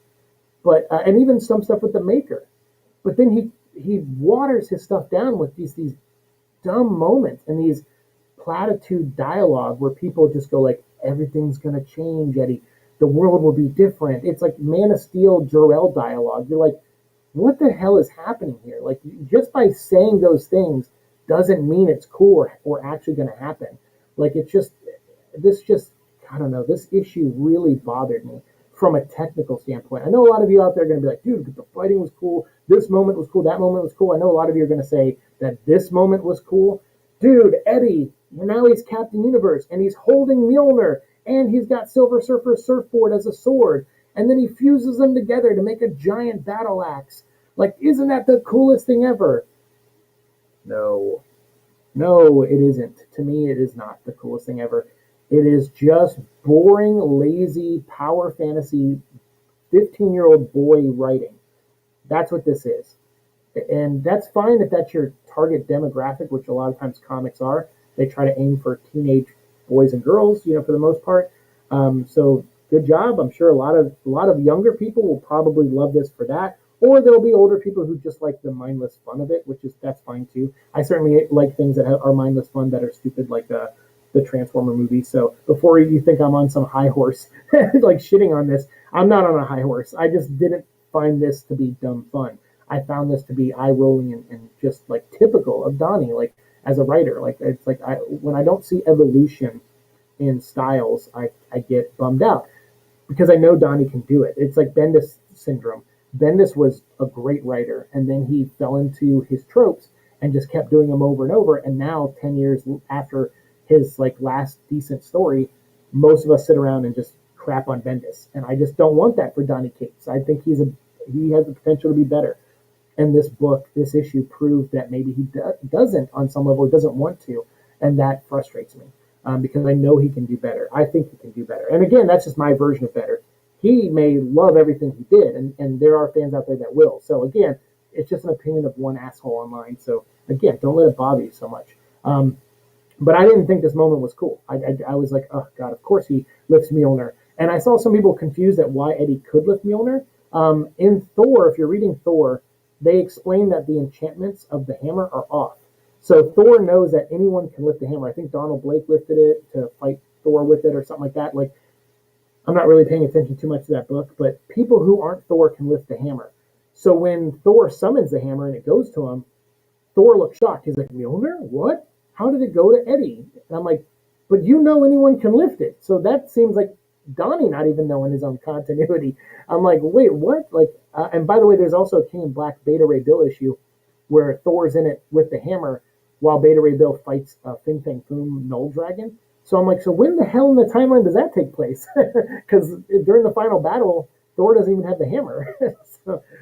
But and even some stuff with the Maker. But then he waters his stuff down with these dumb moments and these platitude dialogue where people just go like, everything's gonna change, Eddie. The world will be different. It's like Man of Steel Jor-El dialogue. You're like, what the hell is happening here? Like, just by saying those things doesn't mean it's cool or actually going to happen. Like, I don't know, this issue really bothered me from a technical standpoint. I know a lot of you out there are going to be like, dude, the fighting was cool. This moment was cool. That moment was cool. I know a lot of you are going to say that this moment was cool. Dude, Eddie, now he's Captain Universe, and he's holding Mjolnir, and he's got Silver Surfer's surfboard as a sword, and then he fuses them together to make a giant battle axe. Like, isn't that the coolest thing ever? No. No, it isn't. To me, it is not the coolest thing ever. It is just boring, lazy, power fantasy, 15-year-old boy writing. That's what this is. And that's fine if that's your target demographic, which a lot of times comics are. They try to aim for teenage boys and girls, for the most part. So good job. I'm sure a lot of younger people will probably love this for that. Or there'll be older people who just like the mindless fun of it, that's fine too. I certainly like things that are mindless fun that are stupid, like the Transformer movie. So before you think I'm on some high horse, like shitting on this, I'm not on a high horse. I just didn't find this to be dumb fun. I found this to be eye-rolling and just like typical of Donny, like as a writer. Like it's like when I don't see evolution in styles, I get bummed out because I know Donny can do it. It's like Bendis syndrome. Bendis was a great writer, and then he fell into his tropes and just kept doing them over and over. And now, 10 years after his like last decent story, most of us sit around and just crap on Bendis, and I just don't want that for Donny Cates. I think he has the potential to be better. And this issue proved that maybe he doesn't on some level, doesn't want to, and that frustrates me because I know he can do better. I think he can do better. And again, that's just my version of better. He may love everything he did, and there are fans out there that will. So again, it's just an opinion of one asshole online. So again, don't let it bother you so much. But I didn't think this moment was cool. I was like, oh God, of course he lifts Mjolnir. And I saw some people confused at why Eddie could lift Mjolnir. In Thor, if you're reading Thor, they explain that the enchantments of the hammer are off. So Thor knows that anyone can lift the hammer. I think Donald Blake lifted it to fight Thor with it or something like that. Like, I'm not really paying attention too much to that book, but people who aren't Thor can lift the hammer. So when Thor summons the hammer and it goes to him, Thor looks shocked. He's like, Mjolnir? What? How did it go to Eddie? And I'm like, but anyone can lift it. So that seems like Donny not even knowing his own continuity. I'm like, wait, what? Like, and by the way, there's also a King in Black Beta Ray Bill issue where Thor's in it with the hammer while Beta Ray Bill fights Fin Fang Foom Null Dragon. So I'm like, so when the hell in the timeline does that take place? Because during the final battle, Thor doesn't even have the hammer.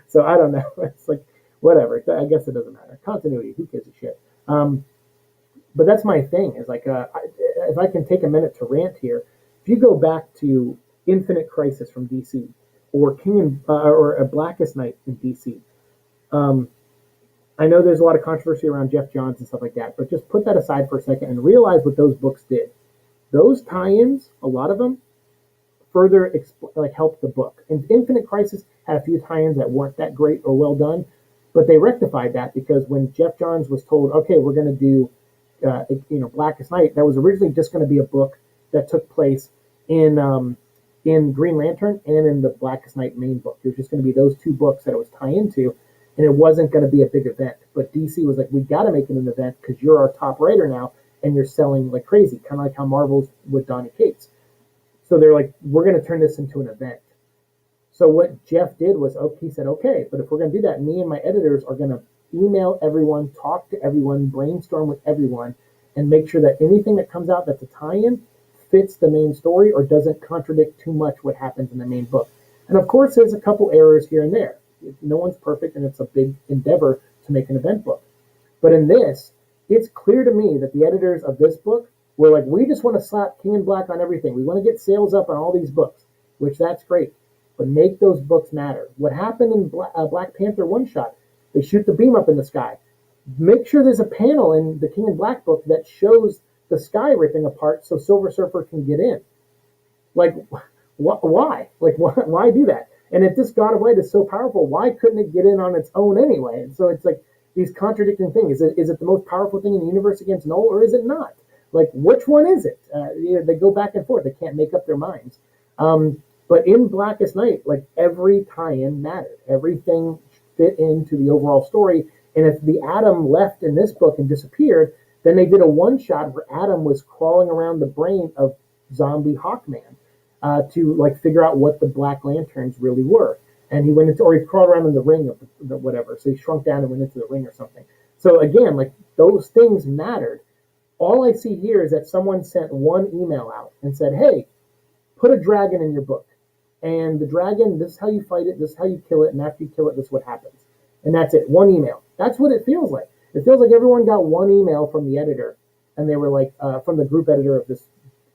So I don't know. It's like, whatever. I guess it doesn't matter. Continuity, who gives a shit? But that's my thing. Is like, if I can take a minute to rant here, if you go back to Infinite Crisis from DC, or or a Blackest Night in DC, um, I know there's a lot of controversy around Jeff Johns and stuff like that, but just put that aside for a second and realize what those books did. Those tie-ins, a lot of them, further helped the book. And Infinite Crisis had a few tie-ins that weren't that great or well done, but they rectified that because when Jeff Johns was told, okay, we're going to do, Blackest Night, that was originally just going to be a book that took place in Green Lantern and in the Blackest Night main book. It was just going to be those two books that it was tie into, and it wasn't going to be a big event. But DC was like, we got to make it an event because you're our top writer now, and you're selling like crazy, kind of like how Marvel's with Donny Cates. So they're like, we're going to turn this into an event. So what Jeff did was, he said, okay, but if we're going to do that, me and my editors are going to email everyone, talk to everyone, brainstorm with everyone, and make sure that anything that comes out that's a tie-in fits the main story or doesn't contradict too much what happens in the main book. And of course, there's a couple errors here and there. No one's perfect, and it's a big endeavor to make an event book. But in this, it's clear to me that the editors of this book were like, we just want to slap King in Black on everything. We want to get sales up on all these books, which that's great. But make those books matter. What happened in Black Panther one-shot, they shoot the beam up in the sky. Make sure there's a panel in the King in Black book that shows the sky ripping apart so Silver Surfer can get in. Like, why? Like, why do that? And if this God of Light is so powerful, why couldn't it get in on its own anyway? And so it's like these contradicting things. Is it the most powerful thing in the universe against Null, or is it not? Like, which one is it? They go back and forth. They can't make up their minds. But in Blackest Night, like, every tie-in mattered. Everything fit into the overall story. And if the Atom left in this book and disappeared, then they did a one-shot where Atom was crawling around the brain of zombie Hawkman to like figure out what the Black Lanterns really were. And he went into, or he crawled around in the ring of the whatever. So he shrunk down and went into the ring or something. So again, like, those things mattered. All I see here is that someone sent one email out and said, hey, put a dragon in your book. And the dragon, this is how you fight it, this is how you kill it, and after you kill it, this is what happens. And that's it, one email. That's what it feels like. It feels like everyone got one email from the editor, and they were like, from the group editor of this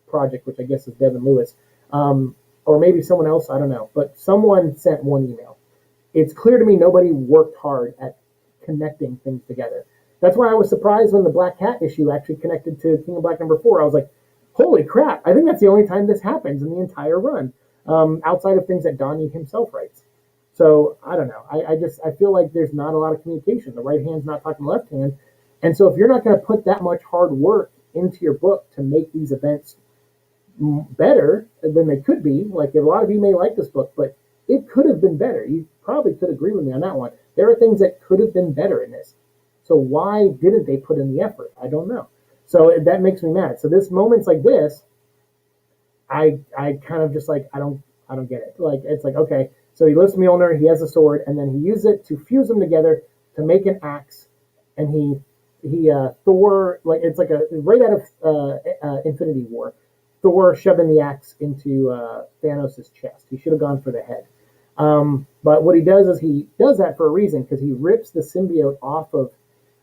project, which I guess is Devin Lewis, or maybe someone else, I don't know. But someone sent one email. It's clear to me nobody worked hard at connecting things together. That's why I was surprised when the Black Cat issue actually connected to King of Black #4. I was like, holy crap, I think that's the only time this happens in the entire run, outside of things that Donny himself writes. So I don't know. I feel like there's not a lot of communication. The right hand's not talking to the left hand. And so if you're not going to put that much hard work into your book to make these events better than they could be, like, a lot of you may like this book, but it could have been better. You probably could agree with me on that one. There are things that could have been better in this. So why didn't they put in the effort? I don't know. So that makes me mad. So this moments like this, I kind of just like, I don't get it. Like, it's like, okay, so he lifts Mjolnir, he has a sword, and then he uses it to fuse them together to make an axe. And he Thor, like, it's like a right out of Infinity War, Thor shoving the axe into Thanos' chest. He should have gone for the head. But what he does is he does that for a reason, because he rips the symbiote off of,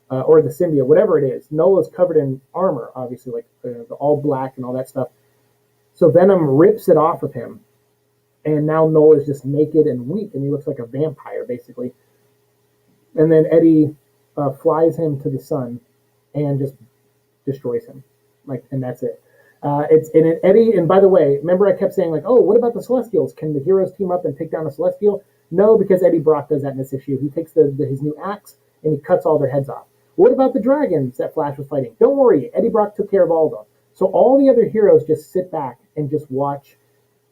or the symbiote, whatever it is. Nola's covered in armor, obviously, like the all black and all that stuff. So Venom rips it off of him, and now Nola's just naked and weak, and he looks like a vampire, basically. And then Eddie flies him to the sun and just destroys him, like, and that's it. Eddie, and by the way, remember I kept saying, like, oh, what about the Celestials? Can the heroes team up and take down the Celestial? No, because Eddie Brock does that in this issue. He takes his new axe and he cuts all their heads off. What about the dragons that Flash was fighting? Don't worry, Eddie Brock took care of all of them. So all the other heroes just sit back and just watch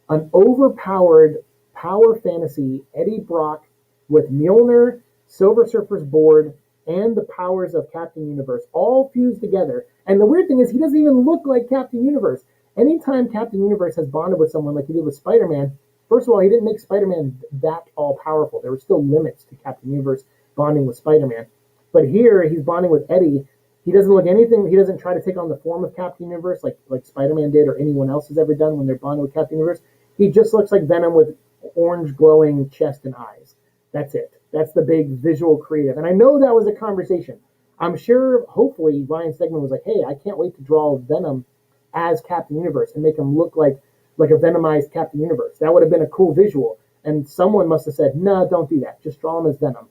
an overpowered power fantasy Eddie Brock with Mjolnir, Silver Surfer's board, and the powers of Captain Universe all fused together. And the weird thing is, he doesn't even look like Captain Universe. Anytime Captain Universe has bonded with someone like he did with Spider-Man, first of all, he didn't make Spider-Man that all-powerful. There were still limits to Captain Universe bonding with Spider-Man. But here, he's bonding with Eddie, He doesn't look anything. He doesn't try to take on the form of Captain Universe like Spider-Man did or anyone else has ever done when they're bonded with Captain Universe. He just looks like Venom with orange glowing chest and eyes. That's it. That's the big visual creative. And I know that was a conversation. I'm sure, hopefully, Ryan Stegman was like, "Hey, I can't wait to draw Venom as Captain Universe and make him look like a Venomized Captain Universe. That would have been a cool visual." And someone must have said, "No, don't do that. Just draw him as Venom.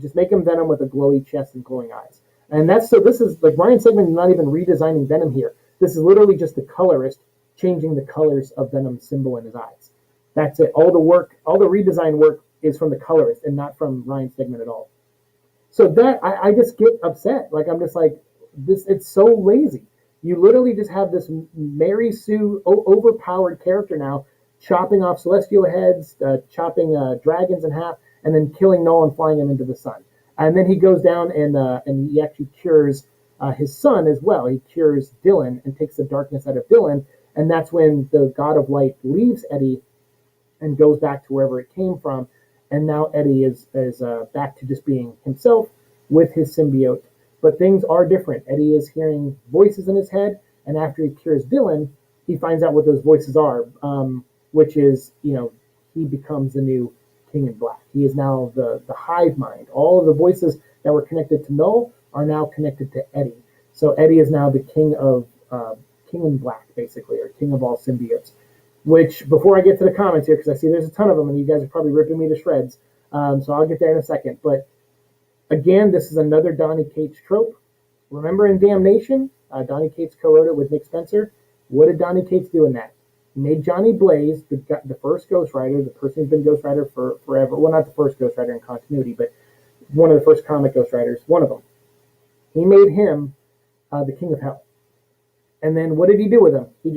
Just make him Venom with a glowy chest and glowing eyes." And that's so. This is like Ryan Stegman is not even redesigning Venom here. This is literally just the colorist changing the colors of Venom's symbol in his eyes. That's it. All the work, all the redesign work is from the colorist and not from Ryan Stegman at all. So that I just get upset. Like I'm just like this. It's so lazy. You literally just have this Mary Sue overpowered character now, chopping off celestial heads, chopping dragons in half, and then killing Null and flying him into the sun. And then he goes down and he actually cures his son as well. He cures Dylan and takes the darkness out of Dylan. And that's when the God of Light leaves Eddie and goes back to wherever it came from. And now Eddie is back to just being himself with his symbiote. But things are different. Eddie is hearing voices in his head. And after he cures Dylan, he finds out what those voices are, which is, he becomes the new King in Black. He is now the hive mind. All of the voices that were connected to Null are now connected to Eddie. So Eddie is now the King in Black, basically, or King of all symbiotes. Which, before I get to the comments here, because I see there's a ton of them, and you guys are probably ripping me to shreds, so I'll get there in a second. But again, this is another Donny Cates trope. Remember in Damnation, Donny Cates co-wrote it with Nick Spencer. What did Donny Cates do in that? He made Johnny Blaze, the first Ghost Rider, the person who's been Ghost Rider for forever. Well, not the first Ghost Rider in continuity, but one of the first comic Ghost Riders, one of them. He made him the King of Hell. And then what did he do with him? He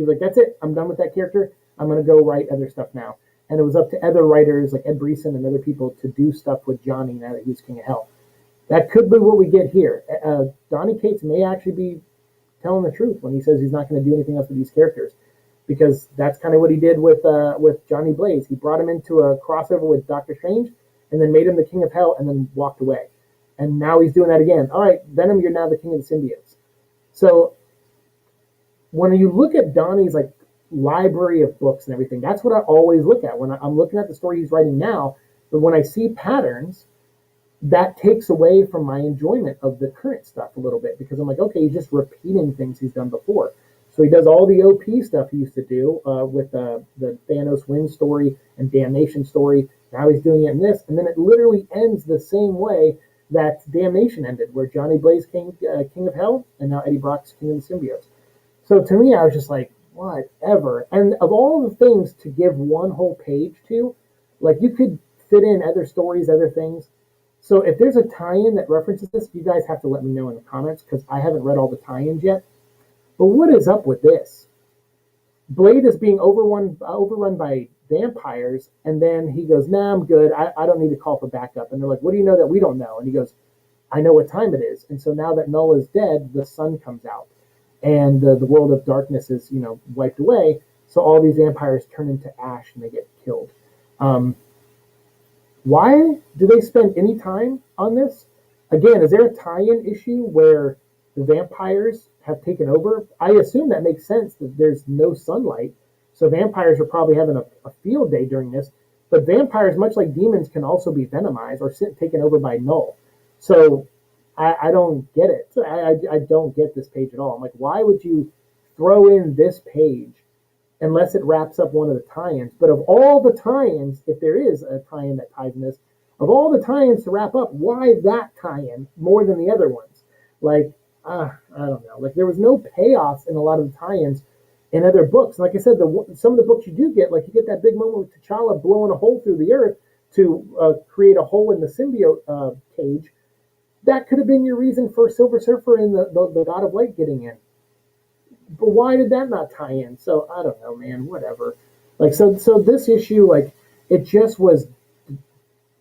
was like, that's it. I'm done with that character. I'm going to go write other stuff now. And it was up to other writers like Ed Brisson and other people to do stuff with Johnny now that he's King of Hell. That could be what we get here. Donny Cates may actually be telling the truth when he says he's not going to do anything else with these characters, because that's kind of what he did with Johnny Blaze. He brought him into a crossover with Doctor Strange and then made him the King of Hell and then walked away. And now he's doing that again. All right, Venom, you're now the King of the Symbiotes. So when you look at Donnie's library of books and everything, that's what I always look at when I'm looking at the story he's writing now. But when I see patterns, that takes away from my enjoyment of the current stuff a little bit, because I'm like, okay, he's just repeating things he's done before. So he does all the OP stuff he used to do with the Thanos Win story and Damnation story. Now he's doing it in this, and then it literally ends the same way that Damnation ended, where Johnny Blaze King of Hell, and now Eddie Brock's King of the Symbiotes. So to me, I was just like, whatever. And of all the things to give one whole page to, you could fit in other stories, other things. So if there's a tie-in that references this, you guys have to let me know in the comments, because I haven't read all the tie-ins yet. But what is up with this? Blade is being overrun by vampires, and then he goes, nah, I'm good. I don't need to call for backup. And they're like, what do you know that we don't know? And he goes, I know what time it is. And so now that Null is dead, the sun comes out, and the world of darkness is, wiped away. So all these vampires turn into ash and they get killed. Why do they spend any time on this? Again, is there a tie-in issue where the vampires have taken over? I assume that makes sense, that there's no sunlight. So vampires are probably having a field day during this. But vampires, much like demons, can also be venomized or taken over by Null. So I don't get it. I don't get this page at all. I'm like, why would you throw in this page unless it wraps up one of the tie-ins? But of all the tie-ins, if there is a tie-in that ties in this, of all the tie-ins to wrap up, why that tie-in more than the other ones? I don't know. There was no payoffs in a lot of the tie-ins in other books. Like I said, some of the books you do get, you get that big moment with T'Challa blowing a hole through the earth to create a hole in the symbiote cage. That could have been your reason for Silver Surfer and the God of Light getting in. But why did that not tie in? So I don't know, man. Whatever. So this issue, it just was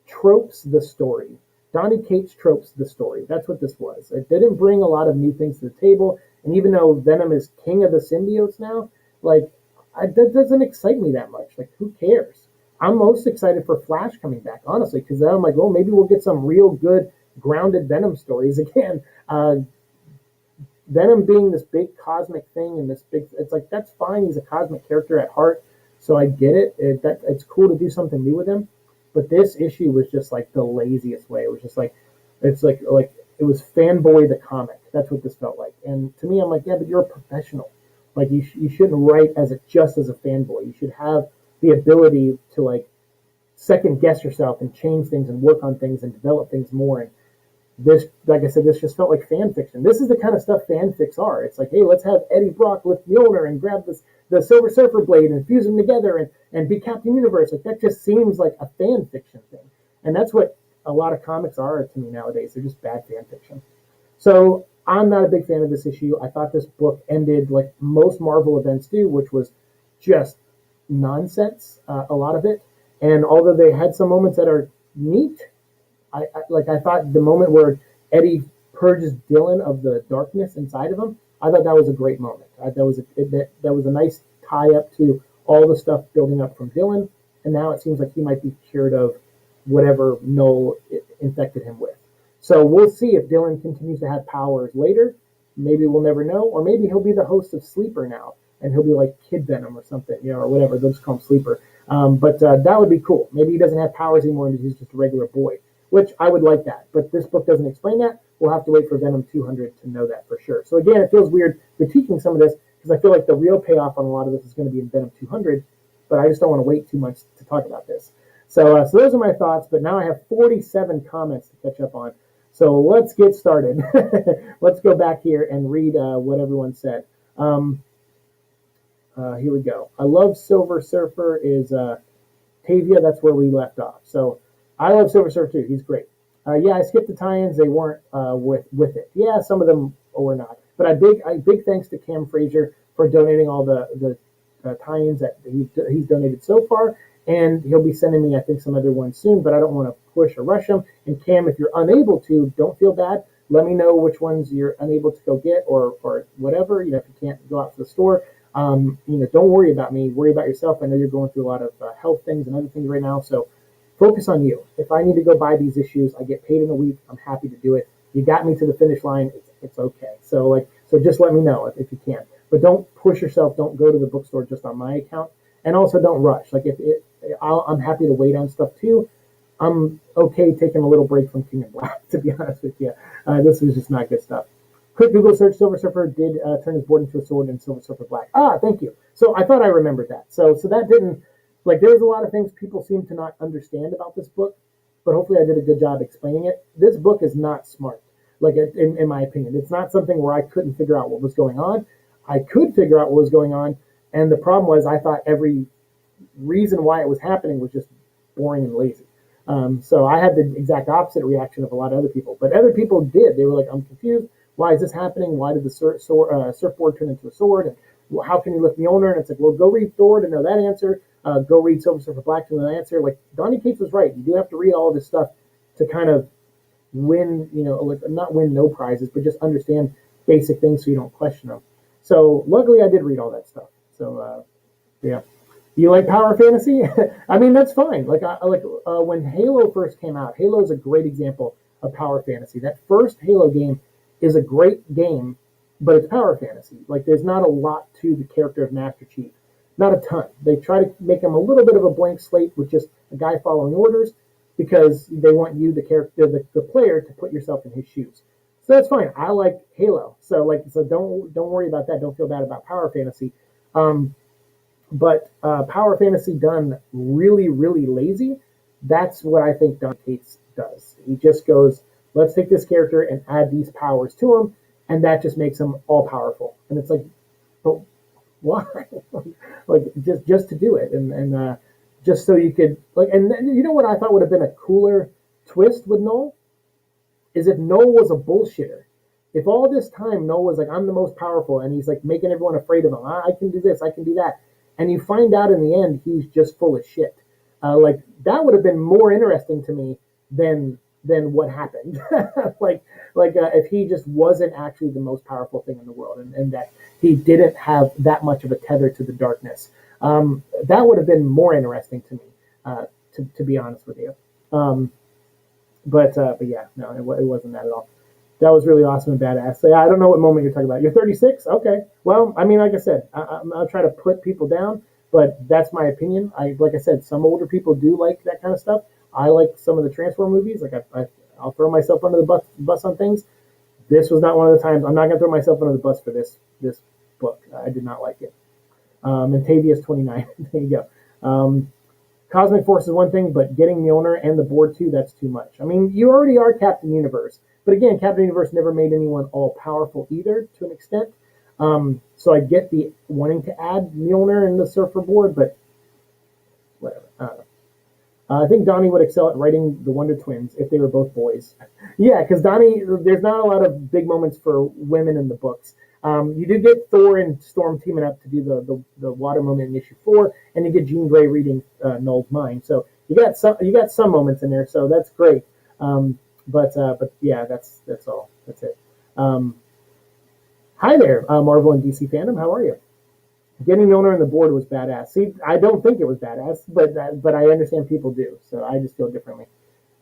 tropes the story. Donny Cates tropes the story. That's what this was. It didn't bring a lot of new things to the table. And even though Venom is king of the symbiotes now, that doesn't excite me that much. Who cares? I'm most excited for Flash coming back, honestly, because then I'm like, well, maybe we'll get some real good grounded Venom stories again. Venom being this big cosmic thing and this big, it's like that's fine. He's a cosmic character at heart, so I get it. It's cool to do something new with him. But this issue was just like the laziest way. It was just like it's like it was fanboy the comic. That's what this felt like. And to me, I'm like, yeah, but you're a professional. Like you shouldn't write just as a fanboy. You should have the ability to like second guess yourself and change things and work on things and develop things more. And this, like I said, this just felt like fan fiction. This is the kind of stuff fanfics are. It's like, hey, let's have Eddie Brock lift Mjolnir and grab the Silver Surfer blade and fuse them together and be Captain Universe. Like that just seems like a fan fiction thing. And that's what a lot of comics are to me nowadays. They're just bad fan fiction. So I'm not a big fan of this issue. I thought this book ended like most Marvel events do, which was just nonsense, a lot of it. And although they had some moments that are neat, I thought the moment where Eddie purges Dylan of the darkness inside of him, I thought that was a great moment. That was a nice tie up to all the stuff building up from Dylan, and now it seems like he might be cured of whatever Null infected him with. So we'll see if Dylan continues to have powers later. Maybe we'll never know, or maybe he'll be the host of Sleeper now, and he'll be like Kid Venom or something, or whatever. They'll just call him Sleeper. But that would be cool. Maybe he doesn't have powers anymore, and he's just a regular boy, which I would like that. But this book doesn't explain that. We'll have to wait for Venom 200 to know that for sure. So again, it feels weird critiquing some of this because I feel like the real payoff on a lot of this is going to be in Venom 200, but I just don't want to wait too much to talk about this. So those are my thoughts, but now I have 47 comments to catch up on. So let's get started. Let's go back here and read what everyone said. Here we go. I love Silver Surfer is Tavia. That's where we left off. So I love Silver Surfer too. He's great. Yeah, I skipped the tie-ins. They weren't with it. Yeah, some of them were not. But I big thanks to Cam Frazier for donating all the tie-ins that he's donated so far, and he'll be sending me I think some other ones soon. But I don't want to push or rush them. And Cam, if you're unable to, don't feel bad. Let me know which ones you're unable to go get or whatever. If you can't go out to the store, don't worry about me. Worry about yourself. I know you're going through a lot of health things and other things right now, so focus on you. If I need to go buy these issues, I get paid in a week. I'm happy to do it. You got me to the finish line. It's okay. So just let me know if you can. But don't push yourself. Don't go to the bookstore just on my account, and also don't rush. I'm happy to wait on stuff too. I'm okay taking a little break from King and Black, to be honest with you. This was just not good stuff. Quick Google search, Silver Surfer did turn his board into a sword in Silver Surfer Black. Thank you. So I thought I remembered that. So that didn't, there was a lot of things people seem to not understand about this book, but hopefully I did a good job explaining it. This book is not smart, in my opinion. It's not something where I couldn't figure out what was going on. I could figure out what was going on, and the problem was I thought every reason why it was happening was just boring and lazy. So I had the exact opposite reaction of a lot of other people, but other people did. They were like, I'm confused. Why is this happening? Why did the surfboard turn into a sword? And how can you lift Mjolnir? And it's like, well, go read Thor to know that answer. Go read Silver Surfer Black to know that answer. Donny Cates was right. You do have to read all this stuff to kind of win, not win no prizes, but just understand basic things so you don't question them. So luckily I did read all that stuff. So, yeah. You like power fantasy? I mean, that's fine. When Halo first came out, Halo is a great example of power fantasy. That first Halo game is a great game, but it's power fantasy. There's not a lot to the character of Master Chief. Not a ton. They try to make him a little bit of a blank slate with just a guy following orders because they want you, the character, the player, to put yourself in his shoes. So that's fine. I like Halo. So don't worry about that. Don't feel bad about power fantasy. But power fantasy done really, really lazy, that's what I think Don Cates does. He just goes, let's take this character and add these powers to him, and that just makes him all powerful. And it's like, but why? just to do it, and just so you could and you know what I thought would have been a cooler twist with Null is if Null was a bullshitter. If all this time Null was like, I'm the most powerful, and he's making everyone afraid of him. I can do this, I can do that. And you find out in the end he's just full of shit. That would have been more interesting to me than what happened. If he just wasn't actually the most powerful thing in the world, and that he didn't have that much of a tether to the darkness. That would have been more interesting to me, to be honest with you. But yeah, no, it wasn't that at all. That was really awesome and badass. So, yeah, I don't know what moment you're talking about. You're 36? Okay. Well, I mean, like I said, I'll try to put people down, but that's my opinion. Like I said, some older people do like that kind of stuff. I like some of the Transform movies. Like I'll throw myself under the bus on things. This was not one of the times. I'm not going to throw myself under the bus for this book. I did not like it. And Tavia's 29. There you go. Cosmic Force is one thing, but getting Mjolnir and the board too, that's too much. I mean, you already are Captain Universe. But again, Captain Universe never made anyone all powerful either, to an extent. So I get the wanting to add Mjolnir and the Surfer board, but whatever. I don't know. I think Donnie would excel at writing the Wonder Twins if they were both boys. Yeah, because Donnie, there's not a lot of big moments for women in the books. You do get Thor and Storm teaming up to do the water moment in issue 4, and you get Jean Grey reading Null's mind. So you got some moments in there, so that's great. But yeah, that's all. That's it. Hi there, Marvel and DC fandom. How are you? Getting Mjolnir on the board was badass. See, I don't think it was badass, but I understand people do, so I just feel differently.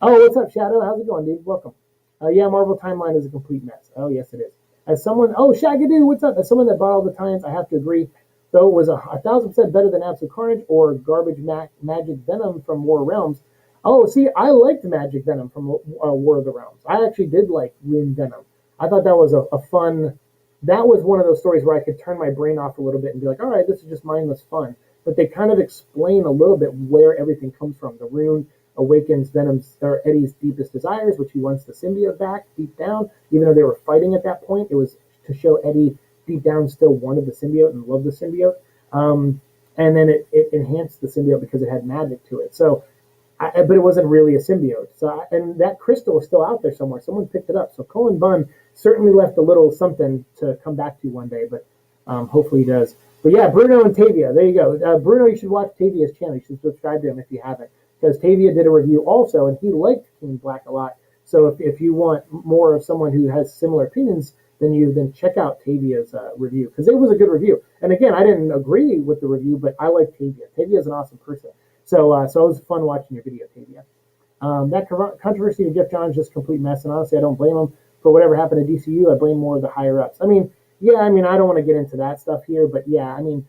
Oh, what's up, Shadow? How's it going, dude? Welcome. Yeah, Marvel timeline is a complete mess. Oh, yes, it is. As someone, oh, Shagadoo, what's up? As someone that bought all the times, I have to agree. Though it was 1,000% better than Absolute Carnage or garbage Magic Venom from War Realms. Oh, see, I liked Magic Venom from War of the Realms. I actually did like Wind Venom. I thought that was a fun. That was one of those stories where I could turn my brain off a little bit and be like, all right, this is just mindless fun. But they kind of explain a little bit where everything comes from. The rune awakens Venom's or Eddie's deepest desires, which he wants the symbiote back deep down. Even though they were fighting at that point, it was to show Eddie deep down still wanted the symbiote and loved the symbiote. And then it enhanced the symbiote because it had magic to it. So, but it wasn't really a symbiote. So, and that crystal is still out there somewhere. Someone picked it up. So Cullen Bunn certainly left a little something to come back to one day, but hopefully he does. But yeah, Bruno and Tavia, there you go. Bruno, you should watch Tavia's channel. You should subscribe to him if you haven't, because Tavia did a review also, and he liked King Black a lot. So if you want more of someone who has similar opinions, then check out Tavia's review, because it was a good review. And again, I didn't agree with the review, but I like Tavia. Tavia is an awesome person. So it was fun watching your video, Tavia. That controversy of Jeff Johns is just a complete mess, and honestly, I don't blame him for whatever happened to DCU. I blame more of the higher ups. I mean, I don't want to get into that stuff here, but yeah, I mean,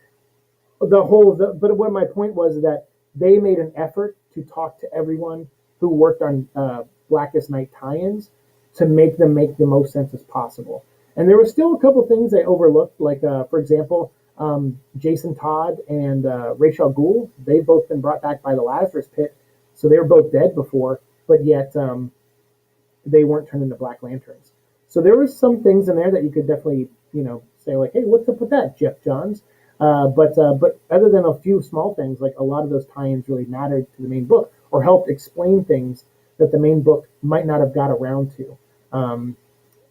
but what my point was that they made an effort to talk to everyone who worked on Blackest Night tie-ins to make them make the most sense as possible. And there were still a couple things they overlooked, like, for example, Jason Todd and Ra's al Ghul. They've both been brought back by the Lazarus Pit, so they were both dead before, but yet they weren't turned into Black Lanterns. So there was some things in there that you could definitely, say like, hey, what's up with that, Jeff Johns? But other than a few small things, like a lot of those tie-ins really mattered to the main book or helped explain things that the main book might not have got around to.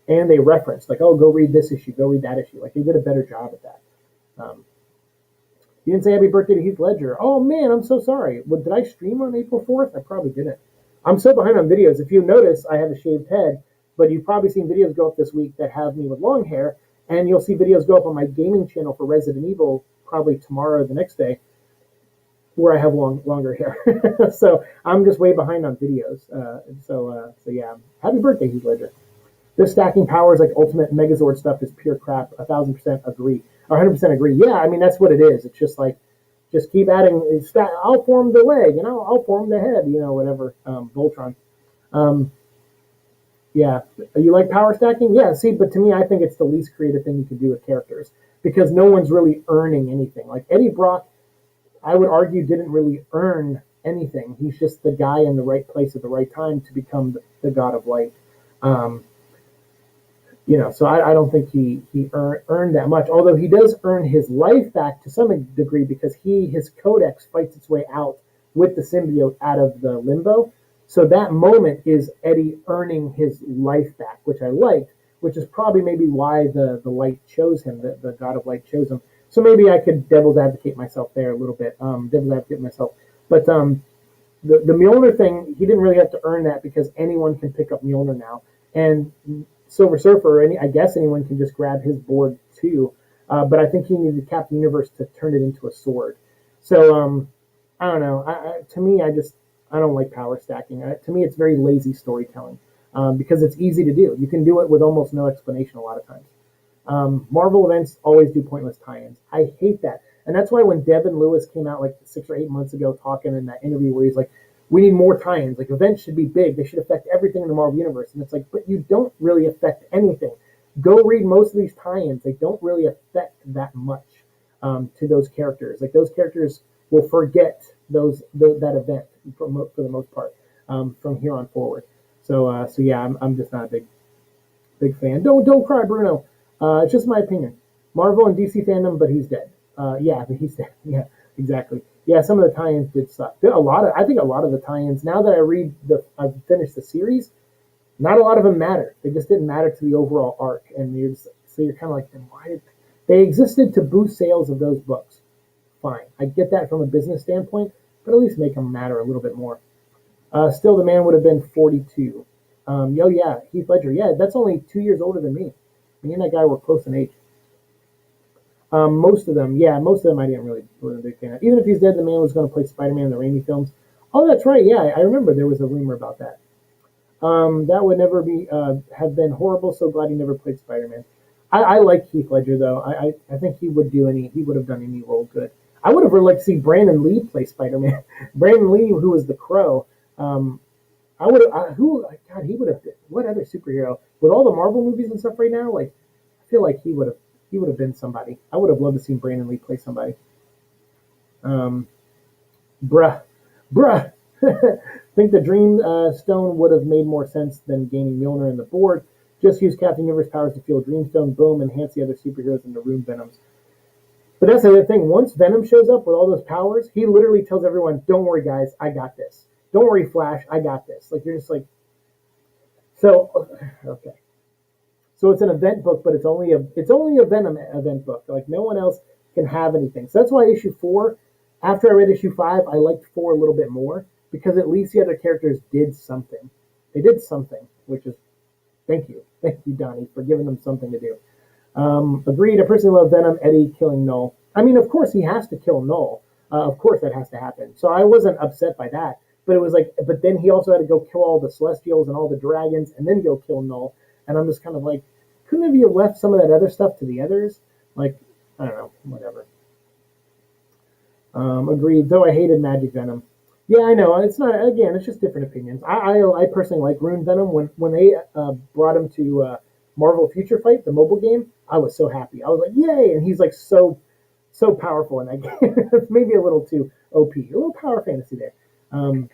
And they referenced, like, oh, go read this issue, go read that issue. Like, they did a better job at that. You didn't say happy birthday to Heath Ledger. Oh, man, I'm so sorry. Did I stream on April 4th? I probably didn't. I'm so behind on videos. If you notice, I have a shaved head, but you've probably seen videos go up this week that have me with long hair, and you'll see videos go up on my gaming channel for Resident Evil probably tomorrow or the next day, where I have longer hair. So I'm just way behind on videos. So yeah, happy birthday, Heath Ledger. This stacking powers like Ultimate Megazord stuff is pure crap. 1,000% agree. 100% agree. Yeah, I mean, that's what it is. It's just like, just keep adding. I'll form the leg, I'll form the head, whatever. Voltron. Yeah, you like power stacking? Yeah, see, but to me, I think it's the least creative thing you can do with characters, because no one's really earning anything. Like Eddie Brock, I would argue, didn't really earn anything. He's just the guy in the right place at the right time to become the God of Light. So I don't think he earned that much, although he does earn his life back to some degree, because his codex fights its way out with the symbiote out of the limbo. So that moment is Eddie earning his life back, which I liked, which is probably maybe why the light chose him, the God of Light chose him. So maybe I could devil's advocate myself there a little bit, devil's advocate myself. But the Mjolnir thing, he didn't really have to earn that, because anyone can pick up Mjolnir now. And Silver Surfer, I guess anyone can just grab his board too. But I think he needed Captain Universe to turn it into a sword. So I don't know. To me, I don't like power stacking. To me, it's very lazy storytelling. because it's easy to do. You can do it with almost no explanation a lot of times. Marvel events always do pointless tie-ins. I hate that. And that's why when Devin Lewis came out like 6 or 8 months ago talking in that interview where he's like, we need more tie-ins. Like events should be big. They should affect everything in the Marvel universe. And it's like, but you don't really affect anything. Go read most of these tie-ins. They don't really affect that much to those characters. Like those characters will forget that event for the most part from here on forward. So yeah, I'm just not a big fan. Don't cry, Bruno. It's just my opinion. Marvel and DC fandom, but he's dead. Yeah, but he's dead. Yeah, exactly. Yeah, some of the tie-ins did suck. I think a lot of the tie-ins. Now that I've finished the series, not a lot of them matter. They just didn't matter to the overall arc, and so you're kind of like, then why did they existed to boost sales of those books? Fine, I get that from a business standpoint, but at least make them matter a little bit more. Still, the man would have been 42. Yeah, Heath Ledger. Yeah, that's only 2 years older than me. Me and that guy were close in age. Most of them I didn't really wasn't a big fan of. Even if he's dead, the man was going to play Spider-Man in the Raimi films. Oh, that's right. Yeah, I remember there was a rumor about that. That would never be have been horrible. So glad he never played Spider-Man. I like Heath Ledger though. I think he would have done any role good. I would have really liked to see Brandon Lee play Spider-Man. Brandon Lee, who was the Crow. I would have. God, he would have. What other superhero with all the Marvel movies and stuff right now? Like, I feel like he would have been somebody. I would have loved to see Brandon Lee play somebody. Bruh. Think the Dream Stone would have made more sense than gaining Mjolnir and the board. Just use Captain Universe powers to feel Dreamstone, boom, enhance the other superheroes in the room Venoms. But that's the other thing. Once Venom shows up with all those powers, he literally tells everyone, don't worry, guys, I got this. Don't worry, Flash, I got this. Like, you're just like, so, okay. So it's an event book, but it's only a Venom event book. Like, no one else can have anything. So that's why issue 4, after I read issue 5, I liked 4 a little bit more, because at least the other characters did something. They did something, which is, thank you, Donnie, for giving them something to do. Agreed. I personally love Venom, Eddie killing Null. I mean, of course he has to kill Null. Of course that has to happen. So I wasn't upset by that. But it was like, but then he also had to go kill all the Celestials and all the dragons, and then go kill Null. And I'm just kind of like, couldn't you have left some of that other stuff to the others? Like, I don't know, whatever. Agreed. Though I hated Magic Venom. Yeah, I know. It's not. Again, it's just different opinions. I personally like Rune Venom. When they brought him to Marvel Future Fight, the mobile game, I was so happy. I was like, yay! And he's like so powerful in that game. It's maybe a little too OP, a little power fantasy there.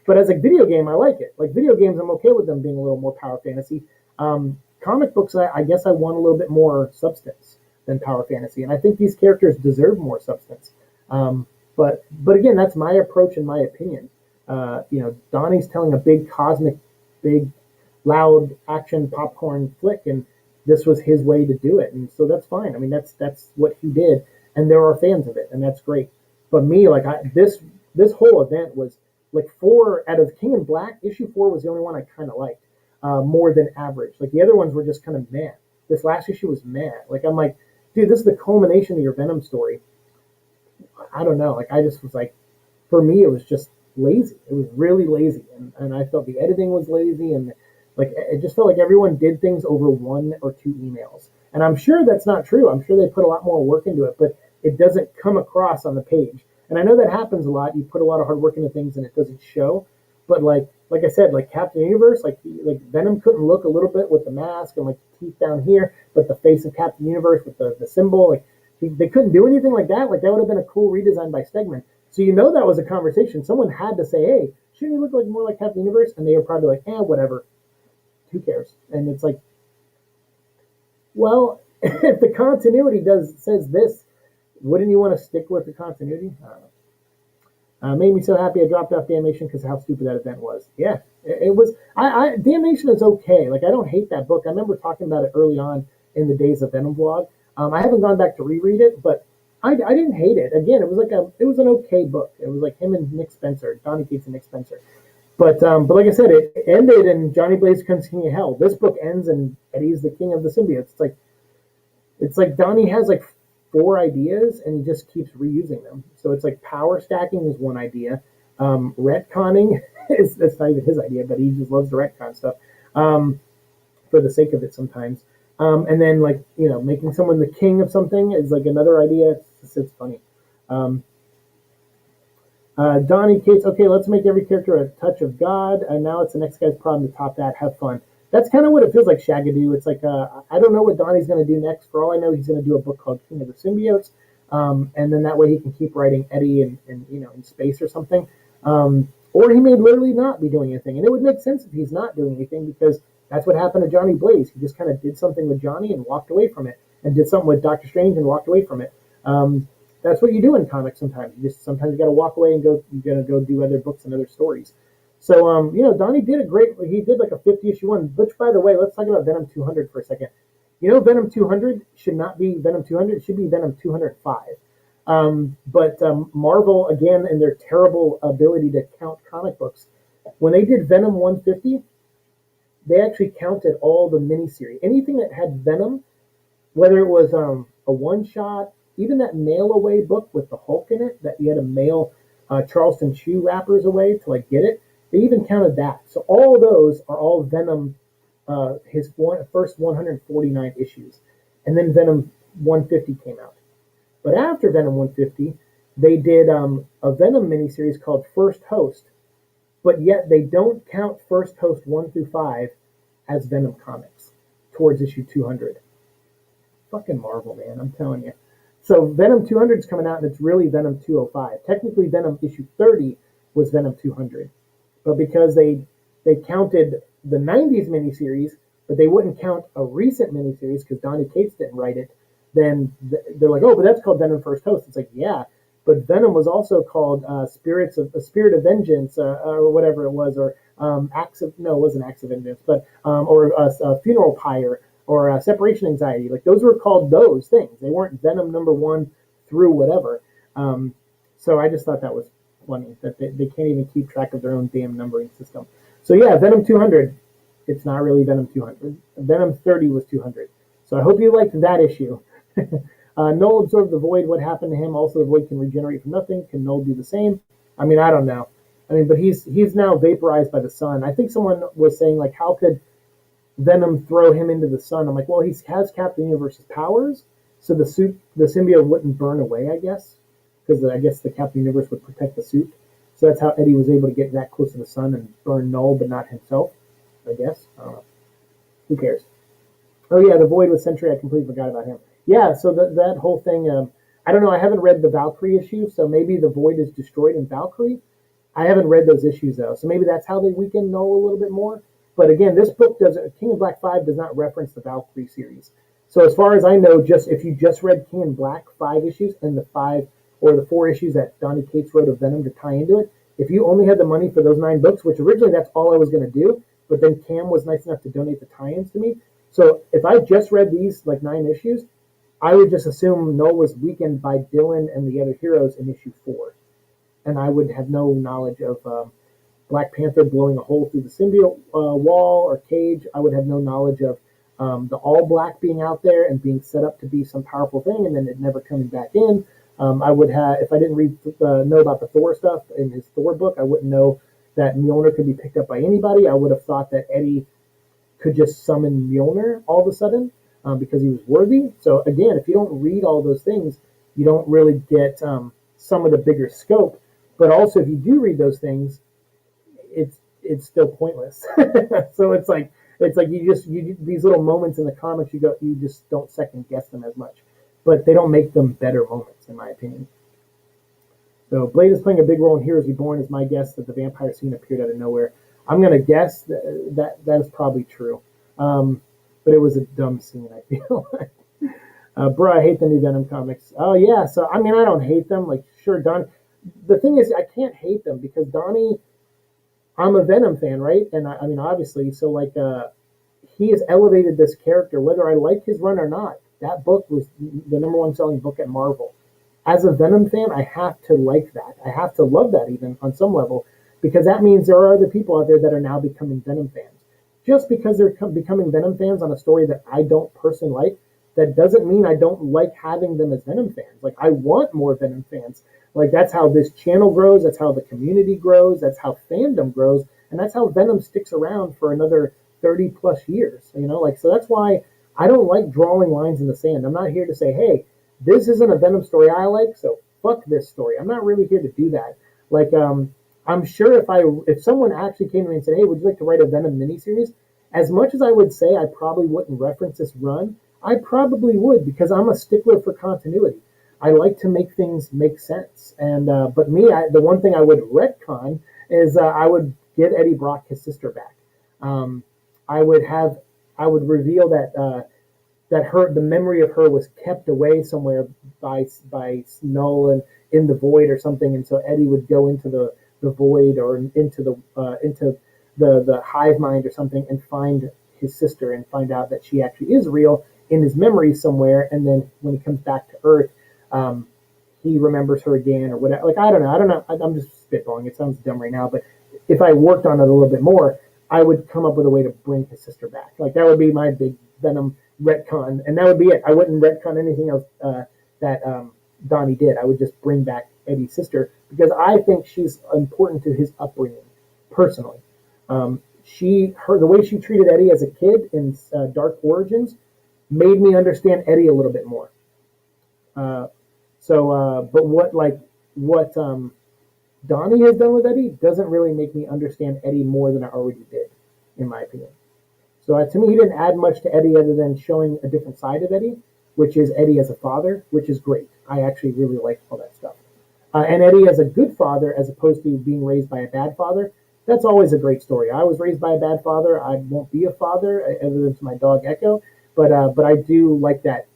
But as a video game, I like it. Like video games, I'm okay with them being a little more power fantasy. Comic books, I guess I want a little bit more substance than power fantasy, and I think these characters deserve more substance. But again, that's my approach and my opinion. Donnie's telling a big cosmic, big, loud action popcorn flick, and this was his way to do it, and so that's fine. I mean, that's what he did, and there are fans of it, and that's great. But me, like this whole event was like 4 out of King in Black. Issue 4 was the only one I kind of liked more than average. Like the other ones were just kind of meh. This last issue was meh. Like I'm like, dude, this is the culmination of your Venom story. I don't know. Like I just was like, for me, it was just lazy. It was really lazy, and I felt the editing was lazy, and like it just felt like everyone did things over 1 or 2 emails. And I'm sure that's not true. I'm sure they put a lot more work into it, but it doesn't come across on the page. And I know that happens a lot. You put a lot of hard work into things and it doesn't show. But like I said, like Captain Universe, like Venom couldn't look a little bit with the mask and like the teeth down here, but the face of Captain Universe with the symbol, like they couldn't do anything like that. Like that would have been a cool redesign by Stegman. So that was a conversation. Someone had to say, hey, shouldn't he look like more like Captain Universe? And they were probably like, whatever. Who cares? And it's like, well, if the continuity says this, wouldn't you want to stick with the continuity? I don't know. Made me so happy I dropped off Damnation because of how stupid that event was. Yeah, it was. Damnation is okay. Like I don't hate that book. I remember talking about it early on in the days of Venom Vlog. I haven't gone back to reread it, but I didn't hate it. Again, it was an okay book. It was like him and Nick Spencer, Donny Cates and Nick Spencer. But like I said, it ended in Johnny Blaze becomes King of Hell. This book ends and Eddie's the king of the symbiotes. It's like Donnie has like 4 ideas and he just keeps reusing them. So it's like power stacking is one idea. Retconning that's not even his idea, but he just loves to retcon stuff. for the sake of it sometimes. And then like, making someone the king of something is like another idea. It's funny. Um, Donnie Cates, okay, let's make every character a touch of God, and now it's the next guy's problem to top that. Have fun. That's kind of what it feels like, Shagadoo. It's like, I don't know what Donnie's going to do next. For all I know, he's going to do a book called King of the Symbiotes, and then that way he can keep writing Eddie in space or something. Or he may literally not be doing anything, and it would make sense if he's not doing anything, because that's what happened to Johnny Blaze. He just kind of did something with Johnny and walked away from it, and did something with Doctor Strange and walked away from it. That's what you do in comics sometimes. Sometimes you got to walk away and you got to go do other books and other stories. So, Donnie did he did like a 50 issue one, which, by the way, let's talk about Venom 200 for a second. Venom 200 should not be Venom 200, it should be Venom 205. But Marvel, again, in their terrible ability to count comic books, when they did Venom 150, they actually counted all the miniseries. Anything that had Venom, whether it was a one-shot, even that mail-away book with the Hulk in it, that you had to mail Charleston Chew wrappers away to like get it, they even counted that. So all those are all Venom, his first 149 issues. And then Venom 150 came out. But after Venom 150, they did a Venom miniseries called First Host, but yet they don't count First Host 1 through 5 as Venom comics towards issue 200. Fucking Marvel, man, I'm telling you. So Venom 200 is coming out, and it's really Venom 205. Technically, Venom issue 30 was Venom 200. But because they counted the 90s miniseries, but they wouldn't count a recent miniseries because Donny Cates didn't write it, then they're like, oh, but that's called Venom First Host. It's like, yeah, but Venom was also called Spirit of Vengeance, or whatever it was, or it wasn't Acts of Vengeance, but or Funeral Pyre, or Separation Anxiety. Like, those were called those things. They weren't Venom number 1 through whatever. So I just thought that was funny that they can't even keep track of their own damn numbering system. So yeah, Venom 200, it's not really Venom 200. Venom 30 was 200. So I hope you liked that issue. Null absorbed the Void. What happened to him? Also, the Void can regenerate from nothing. Can Null do the same? I mean, I don't know. But he's now vaporized by the sun. I think someone was saying, like, how could Venom throw him into the sun? I'm like, well, he has Captain Universe's powers, so the symbiote wouldn't burn away, I guess, because I guess the Captain Universe would protect the suit. So that's how Eddie was able to get that close to the sun and burn Null, but not himself, I guess. I don't know. Who cares? Oh yeah, the Void with Sentry. I completely forgot about him. Yeah, so that whole thing. I don't know. I haven't read the Valkyrie issue, so maybe the Void is destroyed in Valkyrie. I haven't read those issues though, so maybe that's how they weaken Null a little bit more. But again, this book King in Black 5 does not reference the Valkyrie series. So as far as I know, if you just read King in Black 5 issues and the 5 or the 4 issues that Donny Cates wrote of Venom to tie into it, if you only had the money for those 9 books, which originally that's all I was going to do, but then Cam was nice enough to donate the tie-ins to me. So if I just read these like 9 issues, I would just assume Null was weakened by Dylan and the other heroes in issue 4. And I would have no knowledge of Black Panther blowing a hole through the symbiote wall or cage. I would have no knowledge of the All Black being out there and being set up to be some powerful thing and then it never coming back in. I would have, if I didn't know about the Thor stuff in his Thor book, I wouldn't know that Mjolnir could be picked up by anybody. I would have thought that Eddie could just summon Mjolnir all of a sudden because he was worthy. So again, if you don't read all those things, you don't really get some of the bigger scope. But also, if you do read those things, it's still pointless. So it's like you these little moments in the comics, you just don't second guess them as much, but they don't make them better moments, in my opinion. So Blade is playing a big role in Heroes Reborn. Is my guess that the vampire scene appeared out of nowhere. I'm gonna guess that is probably true, but it was a dumb scene, I feel like. Bro, I hate the new Venom comics. Oh yeah, so I mean I don't hate them. Like sure, Don. The thing is, I can't hate them because Donnie. I'm a Venom fan, right? And I mean, obviously, so like he has elevated this character, whether I like his run or not. That book was the number 1 selling book at Marvel. As a Venom fan, I have to like that. I have to love that even on some level, because that means there are other people out there that are now becoming Venom fans. Just because they're becoming Venom fans on a story that I don't personally like, that doesn't mean I don't like having them as Venom fans. Like, I want more Venom fans. Like, that's how this channel grows. That's how the community grows. That's how fandom grows. And that's how Venom sticks around for another 30 plus years, like, so that's why I don't like drawing lines in the sand. I'm not here to say, hey, this isn't a Venom story I like, so fuck this story. I'm not really here to do that. Like, I'm sure if someone actually came to me and said, hey, would you like to write a Venom miniseries? As much as I would say I probably wouldn't reference this run, I probably would, because I'm a stickler for continuity. I like to make things make sense. And but me, the one thing I would retcon is I would give Eddie Brock his sister back. Um, I would have I would reveal that the memory of her was kept away somewhere by Null and in the void or something, and so Eddie would go into the void or into the hive mind or something and find his sister and find out that she actually is real in his memory somewhere, and then when he comes back to Earth, um, he remembers her again or whatever. Like, I don't know. I'm just spitballing. It sounds dumb right now, but if I worked on it a little bit more, I would come up with a way to bring his sister back. Like, that would be my big Venom retcon, and that would be it. I wouldn't retcon anything else that Donnie did. I would just bring back Eddie's sister because I think she's important to his upbringing personally. The way she treated Eddie as a kid in Dark Origins made me understand Eddie a little bit more. But what Donnie has done with Eddie doesn't really make me understand Eddie more than I already did, in my opinion. So to me, he didn't add much to Eddie other than showing a different side of Eddie, which is Eddie as a father, which is great. I actually really like all that stuff. And Eddie as a good father, as opposed to being raised by a bad father, that's always a great story. I was raised by a bad father. I won't be a father other than to my dog Echo, but I do like that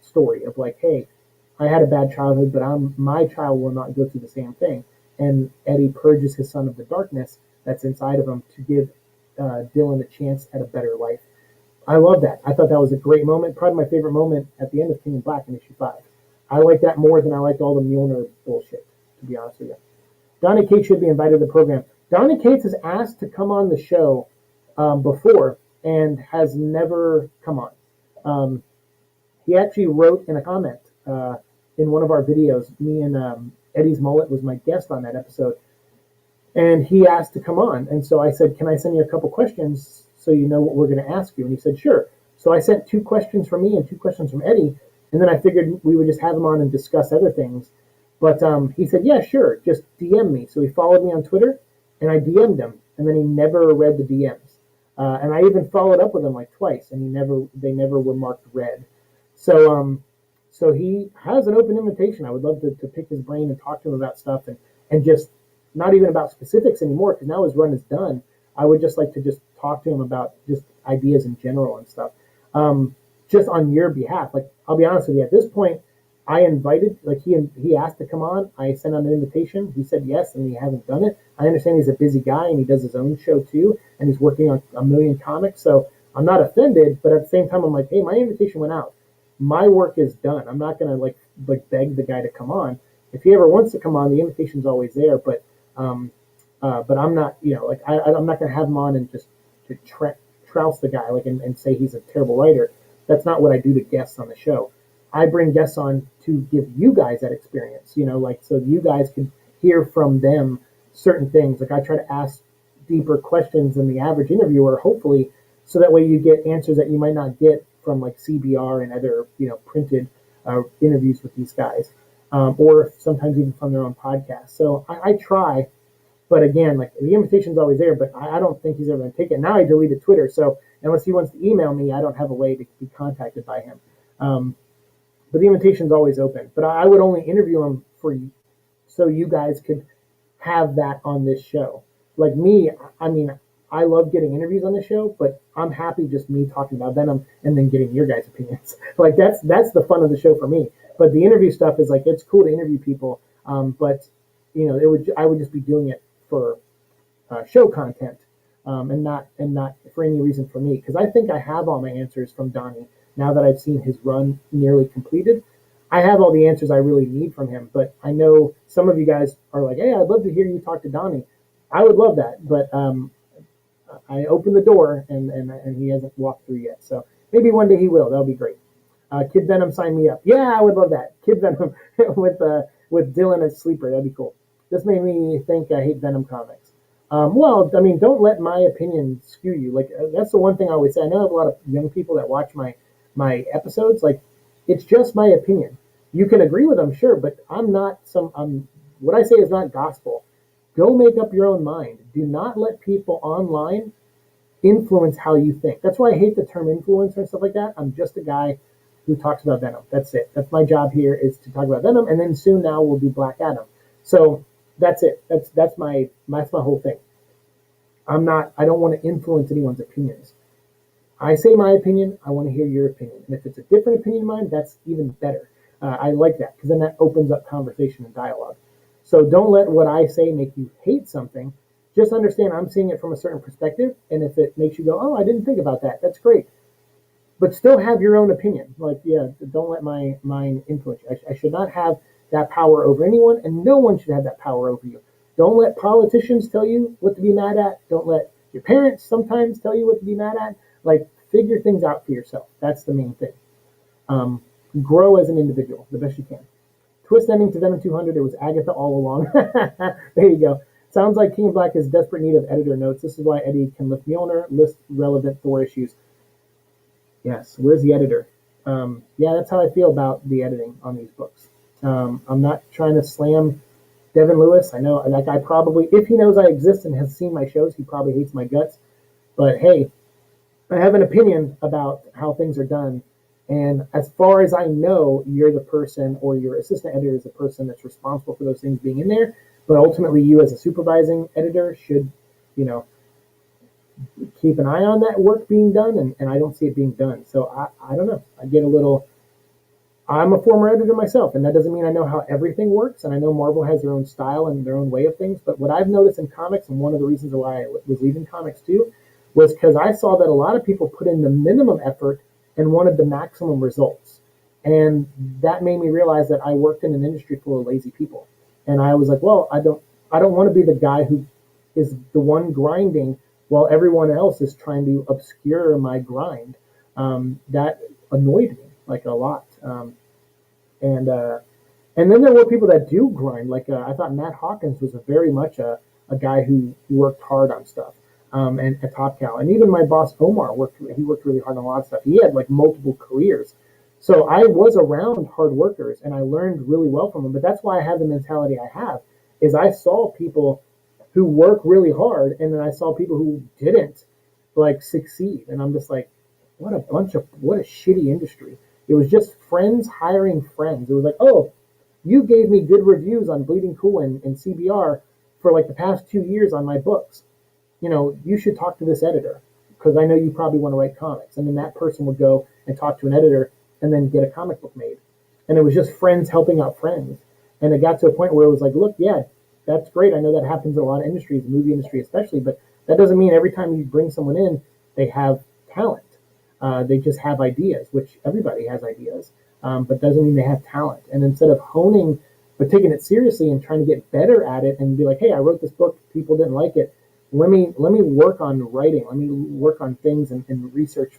story of like, hey, I had a bad childhood, but my child will not go through the same thing. And Eddie purges his son of the darkness that's inside of him to give Dylan a chance at a better life. I love that. I thought that was a great moment. Probably my favorite moment at the end of King in Black in issue 5. I like that more than I liked all the Mjolnir bullshit, to be honest with you. Donny Cates should be invited to the program. Donny Cates has asked to come on the show before and has never come on. He actually wrote in a comment in one of our videos, me and Eddie's Mullet was my guest on that episode, and he asked to come on. And so I said, can I send you a couple questions so you know what we're going to ask you? And he said, sure. So I sent 2 questions from me and 2 questions from Eddie, and then I figured we would just have him on and discuss other things. But he said, yeah, sure, just DM me. So he followed me on Twitter, and I DM'd him, and then he never read the DMs. And I even followed up with him like twice, and they never were marked read. So he has an open invitation. I would love to pick his brain and talk to him about stuff and just not even about specifics anymore, because now his run is done. I would just like to just talk to him about just ideas in general and stuff. Just on your behalf. Like, I'll be honest with you, at this point, I invited, like he asked to come on. I sent out an invitation. He said yes, and he hasn't done it. I understand he's a busy guy, and he does his own show too, and he's working on a million comics, so I'm not offended, but at the same time, I'm like, hey, my invitation went out. My work is done. I'm not gonna like beg the guy to come on. If he ever wants to come on, the invitation's always there. But I'm not, I'm not gonna have him on and just to trouse the guy and say he's a terrible writer. That's not what I do to guests on the show. I bring guests on to give you guys that experience, so you guys can hear from them certain things. Like, I try to ask deeper questions than the average interviewer, hopefully, so that way you get answers that you might not get from like CBR and other, printed interviews with these guys, or sometimes even from their own podcast. So I try, but again, like, the invitation's always there, but I don't think he's ever going to take it. Now I deleted Twitter, so unless he wants to email me, I don't have a way to be contacted by him. But the invitation's always open. But I would only interview him so you guys could have that on this show. Like me, I mean, I love getting interviews on the show, but I'm happy just me talking about Venom and then getting your guys' opinions. Like, that's the fun of the show for me. But the interview stuff is like, it's cool to interview people, but I would just be doing it for show content, and not for any reason for me, because I think I have all my answers from Donnie now that I've seen his run nearly completed. I have all the answers I really need from him, but I know some of you guys are like, hey, I'd love to hear you talk to Donnie. I would love that, but I opened the door and he hasn't walked through yet. So maybe one day he will. That'll be great. Kid Venom, sign me up. Yeah, I would love that. Kid Venom with Dylan as Sleeper. That'd be cool. This made me think I hate Venom comics. Well, I mean, don't let my opinion skew you. Like that's the one thing I always say. I know I have a lot of young people that watch my episodes. Like, it's just my opinion. You can agree with them, sure, but I'm not some. What I say is not gospel. Go make up your own mind. Do not let people online influence how you think. That's why I hate the term influencer and stuff like that. I'm just a guy who talks about Venom. That's it. That's my job here, is to talk about Venom, and then soon now we'll do Black Adam. So that's it. That's my whole thing. I don't want to influence anyone's opinions. I say my opinion. I want to hear your opinion. And if it's a different opinion of mine, that's even better. I like that because then that opens up conversation and dialogue. So don't let what I say make you hate something. Just understand I'm seeing it from a certain perspective. And if it makes you go, oh, I didn't think about that, that's great. But still have your own opinion. Like, yeah, don't let mine influence you. I should not have that power over anyone, and no one should have that power over you. Don't let politicians tell you what to be mad at. Don't let your parents sometimes tell you what to be mad at. Like, figure things out for yourself. That's the main thing. Um, Grow as an individual the best you can. Twist ending to Venom 200. It was Agatha all along. There you go. Sounds like King of Black is desperate need of editor notes. This is why Eddie can lift Mjolnir, list relevant Thor issues. Yes, where's the editor? Yeah, that's how I feel about the editing on these books. I'm not trying to slam Devin Lewis. I know that guy probably, if he knows I exist and has seen my shows, he probably hates my guts. But hey, I have an opinion about how things are done. And as far as I know, you're the person, or your assistant editor is the person that's responsible for those things being in there. But ultimately, you as a supervising editor should, you know, keep an eye on that work being done. And I don't see it being done. So I don't know. I get a little. I'm a former editor myself, and that doesn't mean I know how everything works. And I know Marvel has their own style and their own way of things. But what I've noticed in comics, and one of the reasons why I was leaving comics too, was because I saw that a lot of people put in the minimum effort and wanted the maximum results. And that made me realize that I worked in an industry full of lazy people. And I was like, well, I don't want to be the guy who is the one grinding while everyone else is trying to obscure my grind. That annoyed me like a lot. And and then there were people that do grind. Like I thought Matt Hawkins was very much a guy who worked hard on stuff. And at Top Cow, and even my boss Omar worked. He worked really hard on a lot of stuff. He had like multiple careers, so I was around hard workers, and I learned really well from them. But that's why I have the mentality I have. Is I saw people who work really hard, and then I saw people who didn't like succeed, and I'm just like, what a shitty industry. It was just friends hiring friends. It was like, oh, you gave me good reviews on Bleeding Cool and CBR for like the past 2 years on my books. You should talk to this editor because I know you probably want to write comics. And then that person would go and talk to an editor and then get a comic book made. And it was just friends helping out friends. And it got to a point where it was like, look, yeah, that's great. I know that happens in a lot of industries, the movie industry especially, but that doesn't mean every time you bring someone in, they have talent. They just have ideas, which everybody has ideas, but doesn't mean they have talent. And instead of honing, but taking it seriously and trying to get better at it and be like, hey, I wrote this book, people didn't like it. Let me work on writing. Let me work on things and research,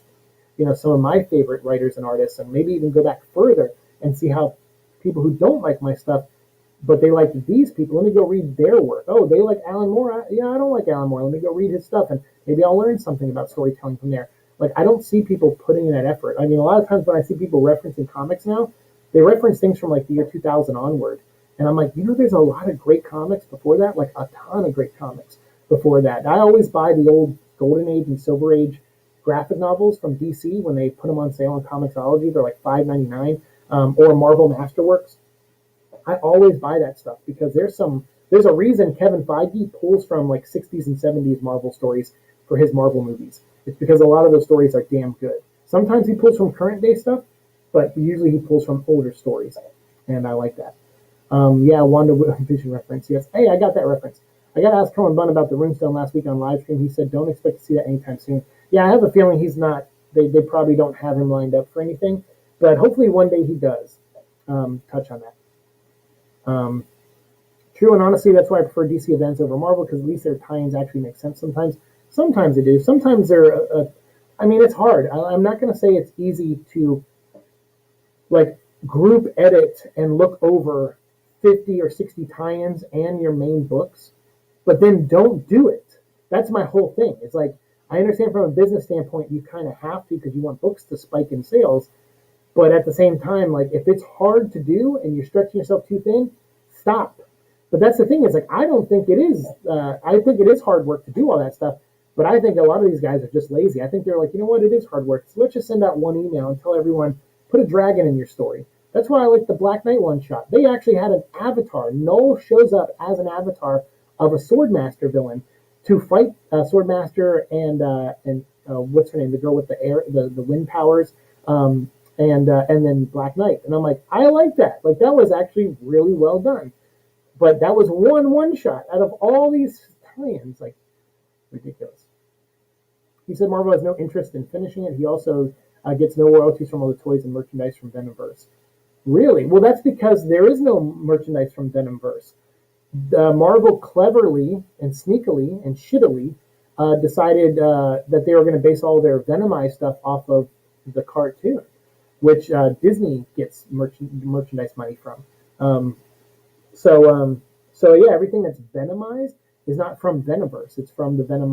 some of my favorite writers and artists, and maybe even go back further and see how people who don't like my stuff, but they like these people. Let me go read their work. Oh, they like Alan Moore. I don't like Alan Moore. Let me go read his stuff, and maybe I'll learn something about storytelling from there. Like, I don't see people putting in that effort. I mean, a lot of times when I see people referencing comics now, they reference things from like the year 2000 onward, and I'm like, there's a lot of great comics before that, like a ton of great comics before that. I always buy the old Golden Age and Silver Age graphic novels from DC when they put them on sale on Comixology. They're like $5.99, or Marvel Masterworks. I always buy that stuff because there's a reason Kevin Feige pulls from like 60s and 70s Marvel stories for his Marvel movies. It's because a lot of those stories are damn good. Sometimes he pulls from current day stuff, but usually he pulls from older stories, and I like that. Yeah, WandaVision reference. Yes. Hey, I got that reference. I got to ask Cohen Bunn about the Runestone last week on live stream. He said, don't expect to see that anytime soon. Yeah, I have a feeling he's not. They probably don't have him lined up for anything, but hopefully one day he does touch on that. True, and honestly, that's why I prefer DC events over Marvel, because at least their tie-ins actually make sense sometimes. Sometimes they do. Sometimes they're, I mean, it's hard. I'm not going to say it's easy to, like, group edit and look over 50 or 60 tie-ins and your main books but then don't do it. That's my whole thing. It's like, I understand from a business standpoint, you kind of have to because you want books to spike in sales. But at the same time, like if it's hard to do and you're stretching yourself too thin, stop. But that's the thing is like I don't think it is. I think it is hard work to do all that stuff. But I think a lot of these guys are just lazy. I think they're like, you know what, it is hard work. So let's just send out one email and tell everyone, put a dragon in your story. That's why I like the Black Knight one shot. They actually had an avatar. Noel shows up as an avatar of a Swordmaster villain to fight Swordmaster and what's her name, the girl with the air, the wind powers, and then Black Knight. And I'm like, I like that. Like that was actually really well done. But that was one shot out of all these tie-ins, like ridiculous. He said Marvel has no interest in finishing it. He also gets no royalties from all the toys and merchandise from Venomverse. Really? Well, that's because there is no merchandise from Venomverse. Marvel cleverly and sneakily and shittily decided that they were going to base all their Venomized stuff off of the cartoon, which Disney gets merchandise money from. So yeah, everything that's Venomized is not from Venomverse. It's from the Venom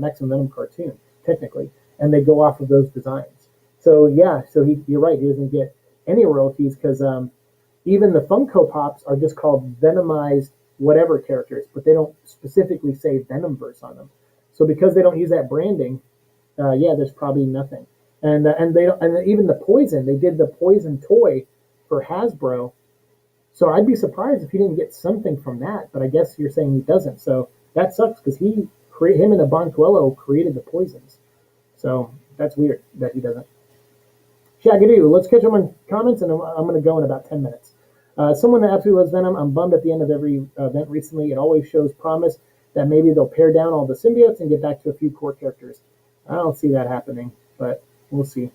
Maximum Venom cartoon, technically, and they go off of those designs. So yeah, so you're right. He doesn't get any royalties because even the Funko Pops are just called Venomized whatever characters, but they don't specifically say Venomverse on them. So because they don't use that branding, yeah, there's probably nothing. And even the Poison, they did the Poison toy for Hasbro. So I'd be surprised if he didn't get something from that. But I guess you're saying he doesn't. So that sucks because him and Abontuello created the Poisons. So that's weird that he doesn't. Shagadoo, let's catch up on comments, and I'm going to go in about 10 minutes. Someone that absolutely loves Venom, I'm bummed at the end of every event recently. It always shows promise that maybe they'll pare down all the symbiotes and get back to a few core characters. I don't see that happening, but we'll see.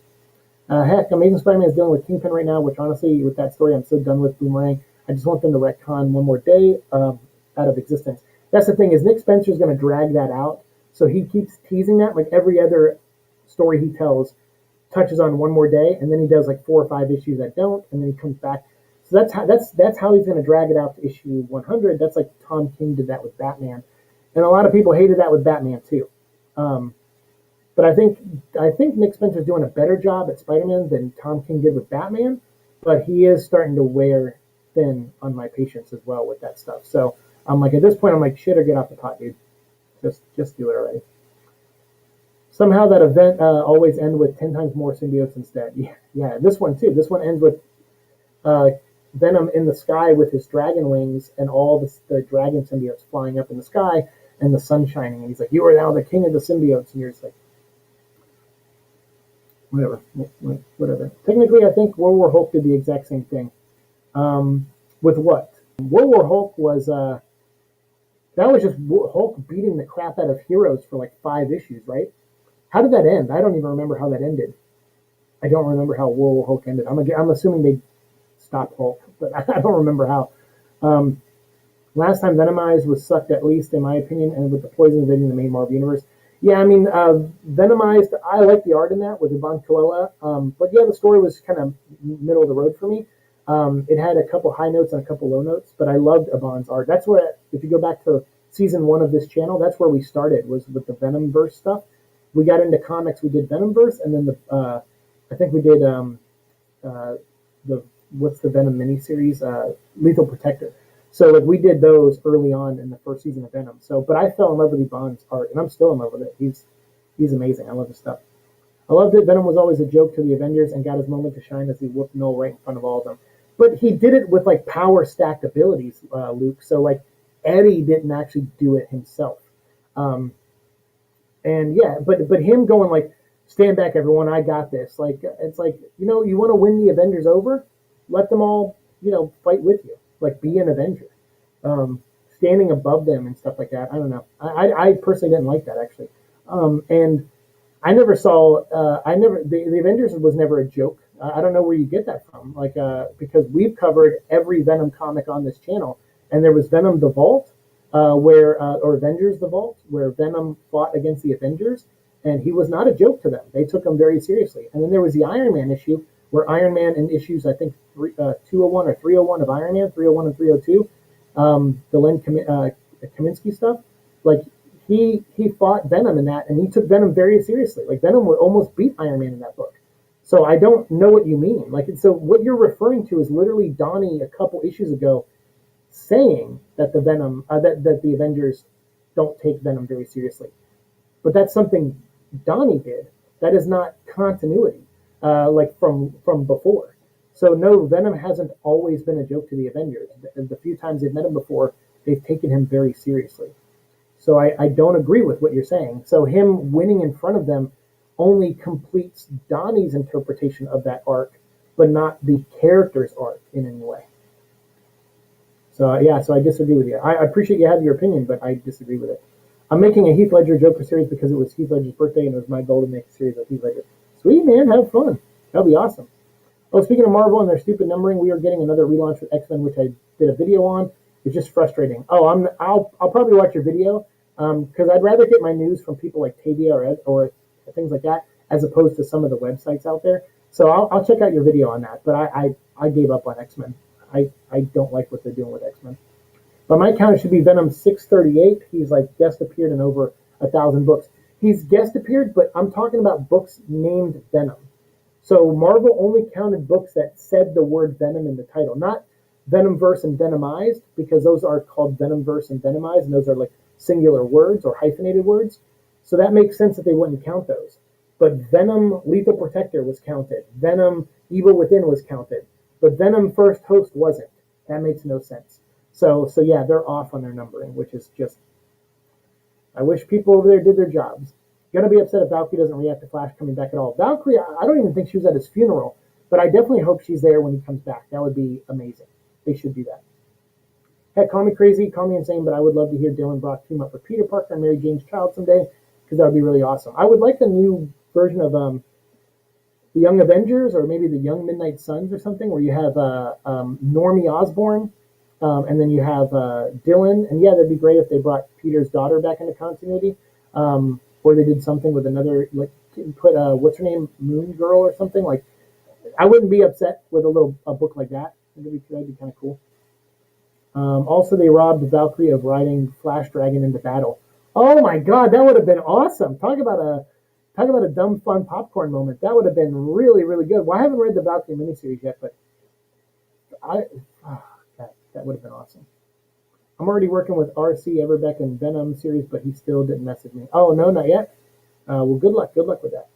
Heck, Amazing Spider-Man is dealing with Kingpin right now, which honestly, with that story, I'm so done with Boomerang. I just want them to retcon one more day out of existence. That's the thing is Nick Spencer's going to drag that out, so he keeps teasing that. Like every other story he tells touches on one more day, and then he does like 4 or 5 issues that don't, and then he comes back. So that's how he's going to drag it out to issue 100. That's like Tom King did that with Batman, and a lot of people hated that with Batman too. But I think Nick Spencer's doing a better job at Spider-Man than Tom King did with Batman, but he is starting to wear thin on my patience as well with that stuff. So I'm like, at this point, I'm like, shit or get off the pot, dude. Just do it already. Somehow that event always ends with 10 times more symbiotes instead. Yeah, this one too. This one ends with Venom in the sky with his dragon wings and all the dragon symbiotes flying up in the sky and the sun shining. And he's like, you are now the king of the symbiotes. And you're just like, whatever. Technically, I think World War Hulk did the exact same thing. With what? World War Hulk was that was just Hulk beating the crap out of heroes for like 5 issues, right? How did that end? I don't even remember how that ended. I don't remember how World War Hulk ended. I'm assuming they stopped Hulk, but I don't remember how. Last time Venomized was sucked, at least in my opinion, and with the Poison invading the main Marvel universe. Yeah, I mean, Venomized, I like the art in that with Ivan Coella, but yeah, the story was kind of middle of the road for me. It had a couple high notes and a couple low notes, but I loved Ivan's art. That's where, if you go back to season 1 of this channel, that's where we started, was with the Venomverse stuff. We got into comics, we did Venomverse, and then I think we did what's the Venom miniseries, Lethal Protector. So like we did those early on in the first season of Venom. So, but I fell in love with Ivan's art, and I'm still in love with it. He's amazing. I love his stuff. I loved it. Venom was always a joke to the Avengers and got his moment to shine as he whooped Noel right in front of all of them. But he did it with like power stacked abilities, Luke. So like Eddie didn't actually do it himself. And yeah, but him going like, stand back, everyone, I got this. Like it's like, you want to win the Avengers over, let them all, fight with you. Like be an Avenger, standing above them and stuff like that. I don't know. I personally didn't like that actually, and I never saw. The Avengers was never a joke. I don't know where you get that from. Like because we've covered every Venom comic on this channel, and there was Venom the Vault, or Avengers the Vault, where Venom fought against the Avengers, and he was not a joke to them. They took him very seriously. And then there was the Iron Man issue, where Iron Man in issues, I think, 201 or 301 of Iron Man, 301 and 302, the Len the Kaminsky stuff, like he fought Venom in that, and he took Venom very seriously. Like Venom would almost beat Iron Man in that book. So I don't know what you mean. Like, so what you're referring to is literally Donnie a couple issues ago saying that the Venom that the Avengers don't take Venom very seriously. But that's something Donnie did. That is not continuity, like from before. So no, Venom hasn't always been a joke to the Avengers. The few times they've met him before, they've taken him very seriously. So I don't agree with what you're saying. So him winning in front of them only completes Donnie's interpretation of that arc, but not the character's arc in any way. So yeah, so I disagree with you. I appreciate you have your opinion, but I disagree with it. I'm making a Heath Ledger Joker series because it was Heath Ledger's birthday and it was my goal to make a series of Heath Ledger. Sweet, man, have fun. That'll be awesome. Oh, speaking of Marvel and their stupid numbering, we are getting another relaunch with X-Men, which I did a video on. It's just frustrating. Oh, I'll probably watch your video because I'd rather get my news from people like Tavia or things like that as opposed to some of the websites out there. So I'll check out your video on that. But I gave up on X-Men. I don't like what they're doing with X-Men. But my count should be Venom 638. He's like guest appeared in over 1,000 books. He's guest appeared, but I'm talking about books named Venom. So Marvel only counted books that said the word Venom in the title, not Venomverse and Venomized, because those are called Venomverse and Venomized, and those are like singular words or hyphenated words. So that makes sense that they wouldn't count those. But Venom Lethal Protector was counted. Venom Evil Within was counted. But Venom First Host wasn't. That makes no sense. So yeah, they're off on their numbering, which is just, I wish people over there did their jobs. Gonna be upset if Valkyrie doesn't react to Flash coming back at all. Valkyrie, I don't even think she was at his funeral, but I definitely hope she's there when he comes back. That would be amazing. They should do that. Heck, call me crazy, call me insane, but I would love to hear Dylan Brock team up with Peter Parker and Mary Jane's child someday, because that would be really awesome. I would like the new version of the Young Avengers, or maybe the Young Midnight Suns or something, where you have Normie Osborn, and then you have Dylan. And yeah, that'd be great if they brought Peter's daughter back into continuity, or they did something with another, like put what's her name, Moon Girl or something. Like, I wouldn't be upset with a book like that. That'd be kind of cool. Also, they robbed Valkyrie of riding Flash Dragon into battle. Oh my God, that would have been awesome! Talk about a dumb fun popcorn moment. That would have been really, really good. Well, I haven't read the Valkyrie miniseries yet, but that would have been awesome. I'm already working with RC Everbeck and Venom series, but he still didn't message me. Oh no, not yet. Well, good luck with that.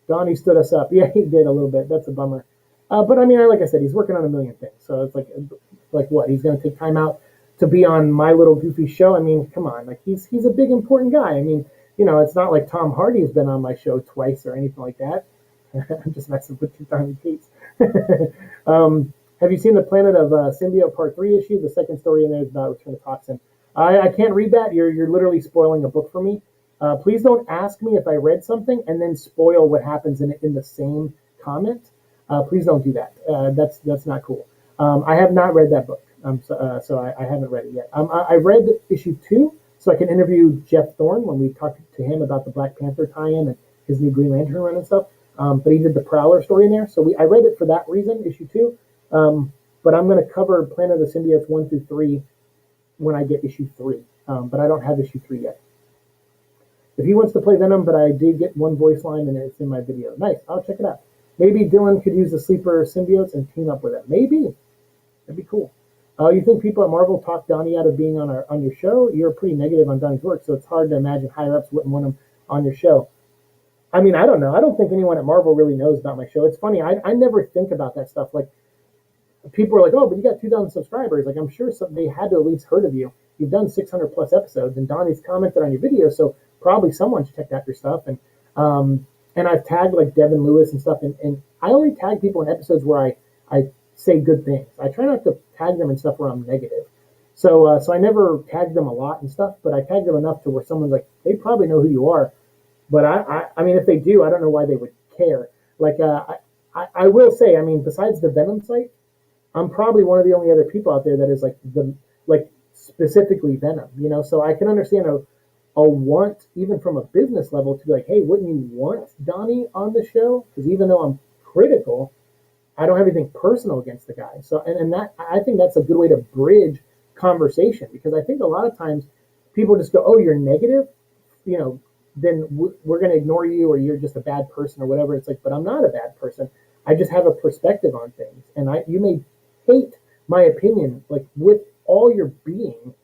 Donnie stood us up. Yeah, he did a little bit. That's a bummer. But I mean, like I said, he's working on a million things. So it's like what? He's going to take time out to be on my little goofy show. I mean, come on, like he's a big important guy. I mean, you know, it's not like Tom Hardy's been on my show twice or anything like that. I'm just messing with you, Tommy Cates. Have you seen the Planet of Symbiote Part 3 issue? The second story in there is about Return of Toxin. I can't read that. You're literally spoiling a book for me. Please don't ask me if I read something and then spoil what happens in the same comment. Please don't do that. That's not cool. I have not read that book, so I haven't read it yet. I read issue 2, so I can interview Jeff Thorne when we talked to him about the Black Panther tie-in and his new Green Lantern run and stuff. But he did the Prowler story in there, so I read it for that reason, issue 2. But I'm going to cover Planet of the Symbiotes 1 through 3 when I get issue 3. But I don't have issue 3 yet. If he wants to play Venom, but I did get one voice line and it's in my video. Nice, I'll check it out. Maybe Dylan could use the sleeper symbiotes and team up with it. Maybe. That'd be cool. You think people at Marvel talk Donnie out of being on your show? You're pretty negative on Donnie's work, so it's hard to imagine higher-ups wouldn't want him on your show. I mean, I don't know. I don't think anyone at Marvel really knows about my show. It's funny. I never think about that stuff. Like, people are like, oh, but you got 2,000 subscribers. Like, I'm sure they had to at least heard of you. You've done 600 plus episodes, and Donnie's commented on your video, so probably someone checked out your stuff. And I've tagged like Devin Lewis and stuff, and I only tag people in episodes where I say good things. I try not to tag them in stuff where I'm negative. So I never tag them a lot and stuff, but I tag them enough to where someone's like, they probably know who you are. But I mean, if they do, I don't know why they would care. Like, I will say, I mean, besides the Venom site, I'm probably one of the only other people out there that is like specifically Venom, you know? So I can understand a want, even from a business level, to be like, hey, wouldn't you want Donnie on the show? Because even though I'm critical, I don't have anything personal against the guy. So, and that, I think that's a good way to bridge conversation, because I think a lot of times people just go, oh, you're negative, you know, then we're going to ignore you, or you're just a bad person or whatever. It's like, but I'm not a bad person. I just have a perspective on things, and you may hate my opinion like with all your being,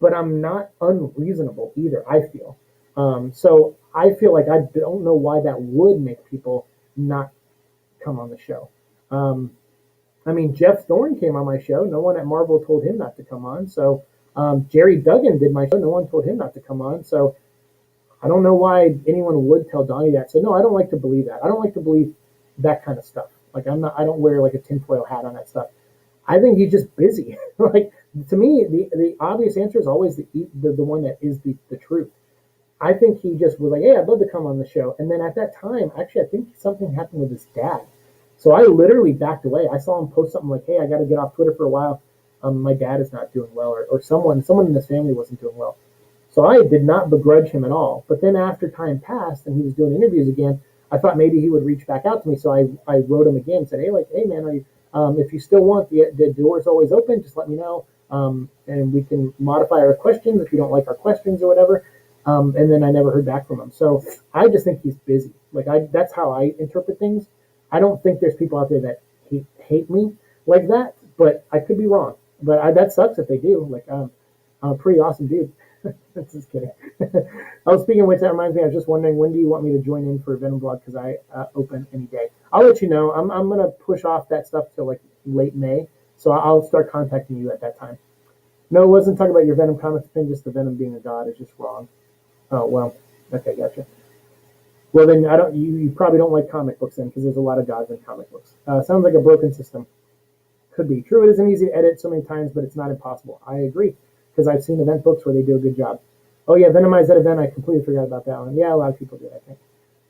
but I'm not unreasonable either. I feel so. I feel like I don't know why that would make people not come on the show. Um, I mean, Jeff Thorne came on my show. No one at Marvel told him not to come on. So Jerry Duggan did my show. No one told him not to come on. So I don't know why anyone would tell Donnie that. So no, I don't like to believe that. I don't like to believe that kind of stuff. Like I'm not. I don't wear like a tinfoil hat on that stuff. I think he's just busy. Like to me, the obvious answer is always the one that is the truth. I think he just was like, hey, I'd love to come on the show. And then at that time, actually, I think something happened with his dad. So I literally backed away. I saw him post something like, hey, I got to get off Twitter for a while. My dad is not doing well, or someone in his family wasn't doing well. So I did not begrudge him at all. But then after time passed and he was doing interviews again, I thought maybe he would reach back out to me. So I wrote him again, said, hey man, are you, if you still want the door's always open, just let me know. And we can modify our questions if you don't like our questions or whatever. And then I never heard back from him. So I just think he's busy. Like that's how I interpret things. I don't think there's people out there that hate me like that, but I could be wrong. But that sucks if they do. Like I'm a pretty awesome dude. Just kidding. Oh, speaking of which, that reminds me. I was just wondering, when do you want me to join in for Venom Blog? Because I open any day. I'll let you know. I'm gonna push off that stuff till like late May, so I'll start contacting you at that time. No, it wasn't talking about your Venom comics thing. Just the Venom being a god is just wrong. Oh well. Okay, gotcha. Well then, I don't. You probably don't like comic books then, because there's a lot of gods in comic books. Sounds like a broken system. Could be true. It isn't easy to edit so many times, but it's not impossible. I agree, because I've seen event books where they do a good job. Oh yeah, Venomize that event. I completely forgot about that one. Yeah, a lot of people did, I think.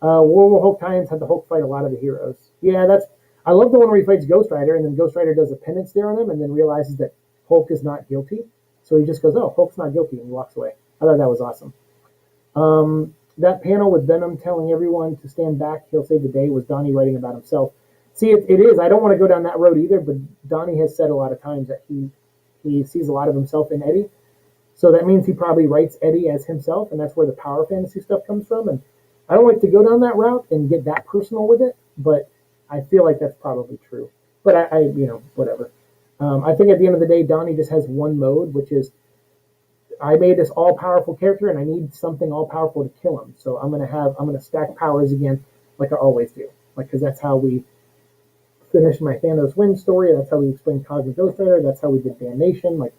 World War Hulk tie-ins had the Hulk fight a lot of the heroes. Yeah, I love the one where he fights Ghost Rider, and then Ghost Rider does a penance stare on him, and then realizes that Hulk is not guilty. So he just goes, "Oh, Hulk's not guilty," and walks away. I thought that was awesome. That panel with Venom telling everyone to stand back, he'll save the day, was Donnie writing about himself. See, it is. I don't want to go down that road either, but Donnie has said a lot of times that he sees a lot of himself in Eddie. So that means he probably writes Eddie as himself, and that's where the power fantasy stuff comes from. And I don't like to go down that route and get that personal with it, but I feel like that's probably true. But I whatever. I think at the end of the day, Donnie just has one mode, which is I made this all-powerful character, and I need something all-powerful to kill him. So I'm gonna stack powers again, like I always do, like because that's how we finished my Thanos win story. That's how we explained Cosmic Ghost Rider. That's how we did Damnation. Like.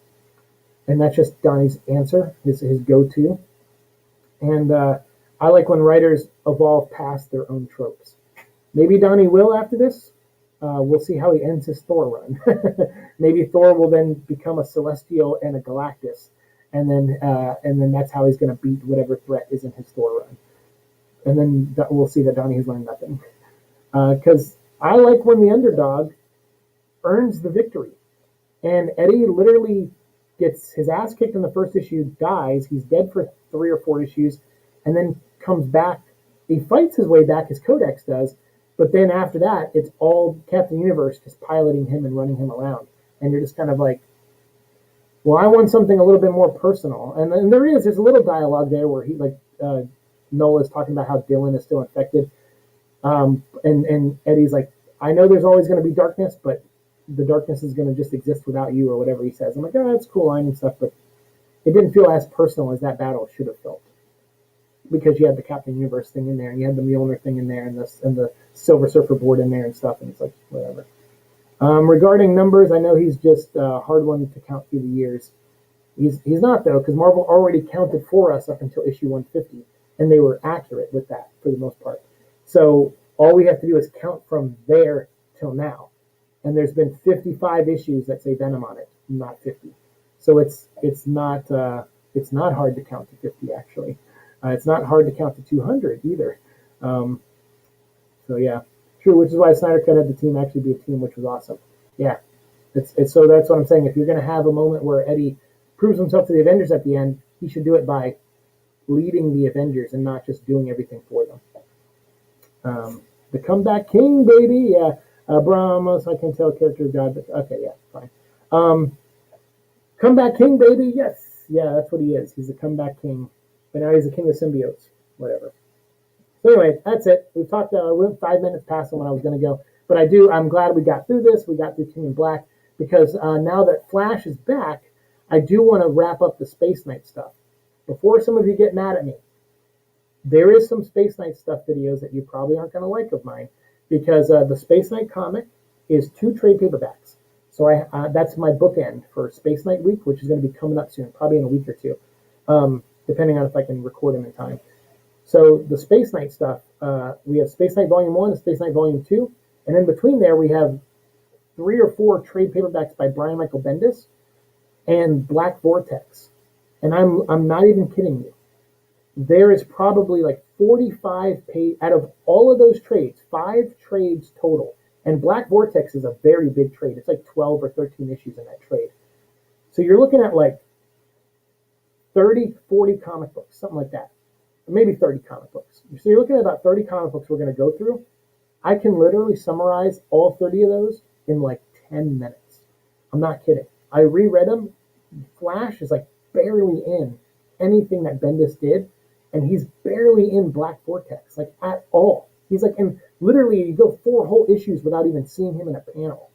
And that's just Donnie's answer, his go-to. And I like when writers evolve past their own tropes. Maybe Donnie will after this. We'll see how he ends his Thor run. Maybe Thor will then become a Celestial and a Galactus, and then that's how he's going to beat whatever threat is in his Thor run. And then we'll see that Donnie has learned nothing. Because I like when the underdog earns the victory. And Eddie literally gets his ass kicked in the first issue, dies, he's dead for 3 or 4 issues, and then comes back. He fights his way back, his Codex does, but then after that, it's all Captain Universe just piloting him and running him around. And you're just kind of like, well, I want something a little bit more personal. And there's a little dialogue there where he, like, Nola is talking about how Dylan is still infected. And Eddie's like, I know there's always going to be darkness, but the darkness is going to just exist without you, or whatever he says. I'm like, oh, that's cool line and stuff, but it didn't feel as personal as that battle should have felt, because you had the Captain Universe thing in there, and you had the Mjolnir thing in there, and the Silver Surfer board in there and stuff, and it's like, whatever. Regarding numbers, I know he's just a hard one to count through the years. He's not, though, because Marvel already counted for us up until issue 150, and they were accurate with that for the most part. So all we have to do is count from there till now. And there's been 55 issues that say Venom on it, not 50. So it's not hard to count to 50 actually. It's not hard to count to 200 either. So yeah, true. Which is why Snyder Cut had the team actually be a team, which was awesome. Yeah, it's so that's what I'm saying. If you're gonna have a moment where Eddie proves himself to the Avengers at the end, he should do it by leading the Avengers and not just doing everything for them. The Comeback King, baby, yeah. Brahmos, I can tell character of God, but okay, yeah, fine. Comeback King, baby, yes. Yeah, that's what he is. He's the comeback king, but now he's the king of symbiotes. Whatever. So anyway, that's it. We've talked. We went 5 minutes past when I was going to go, but I'm glad we got through this. We got through King in Black because now that Flash is back, I do want to wrap up the Space Knight stuff. Before some of you get mad at me, there is some Space Knight stuff videos that you probably aren't going to like of mine because the Space Knight comic is 2 trade paperbacks. So that's my bookend for Space Knight Week, which is going to be coming up soon, probably in a week or two, depending on if I can record them in time. So the Space Knight stuff, we have Space Knight Volume 1 and Space Knight Volume 2. And in between there, we have 3 or 4 trade paperbacks by Brian Michael Bendis and Black Vortex. And I'm not even kidding you. There is probably like 45 out of all of those trades, 5 trades total. And Black Vortex is a very big trade. It's like 12 or 13 issues in that trade. So you're looking at like 30, 40 comic books, something like that. Maybe 30 comic books. So you're looking at about 30 comic books we're going to go through. I can literally summarize all 30 of those in like 10 minutes. I'm not kidding. I reread them. Flash is like barely in anything that Bendis did, and he's barely in Black Vortex, like at all. He's like in literally, you go 4 whole issues without even seeing him in a panel.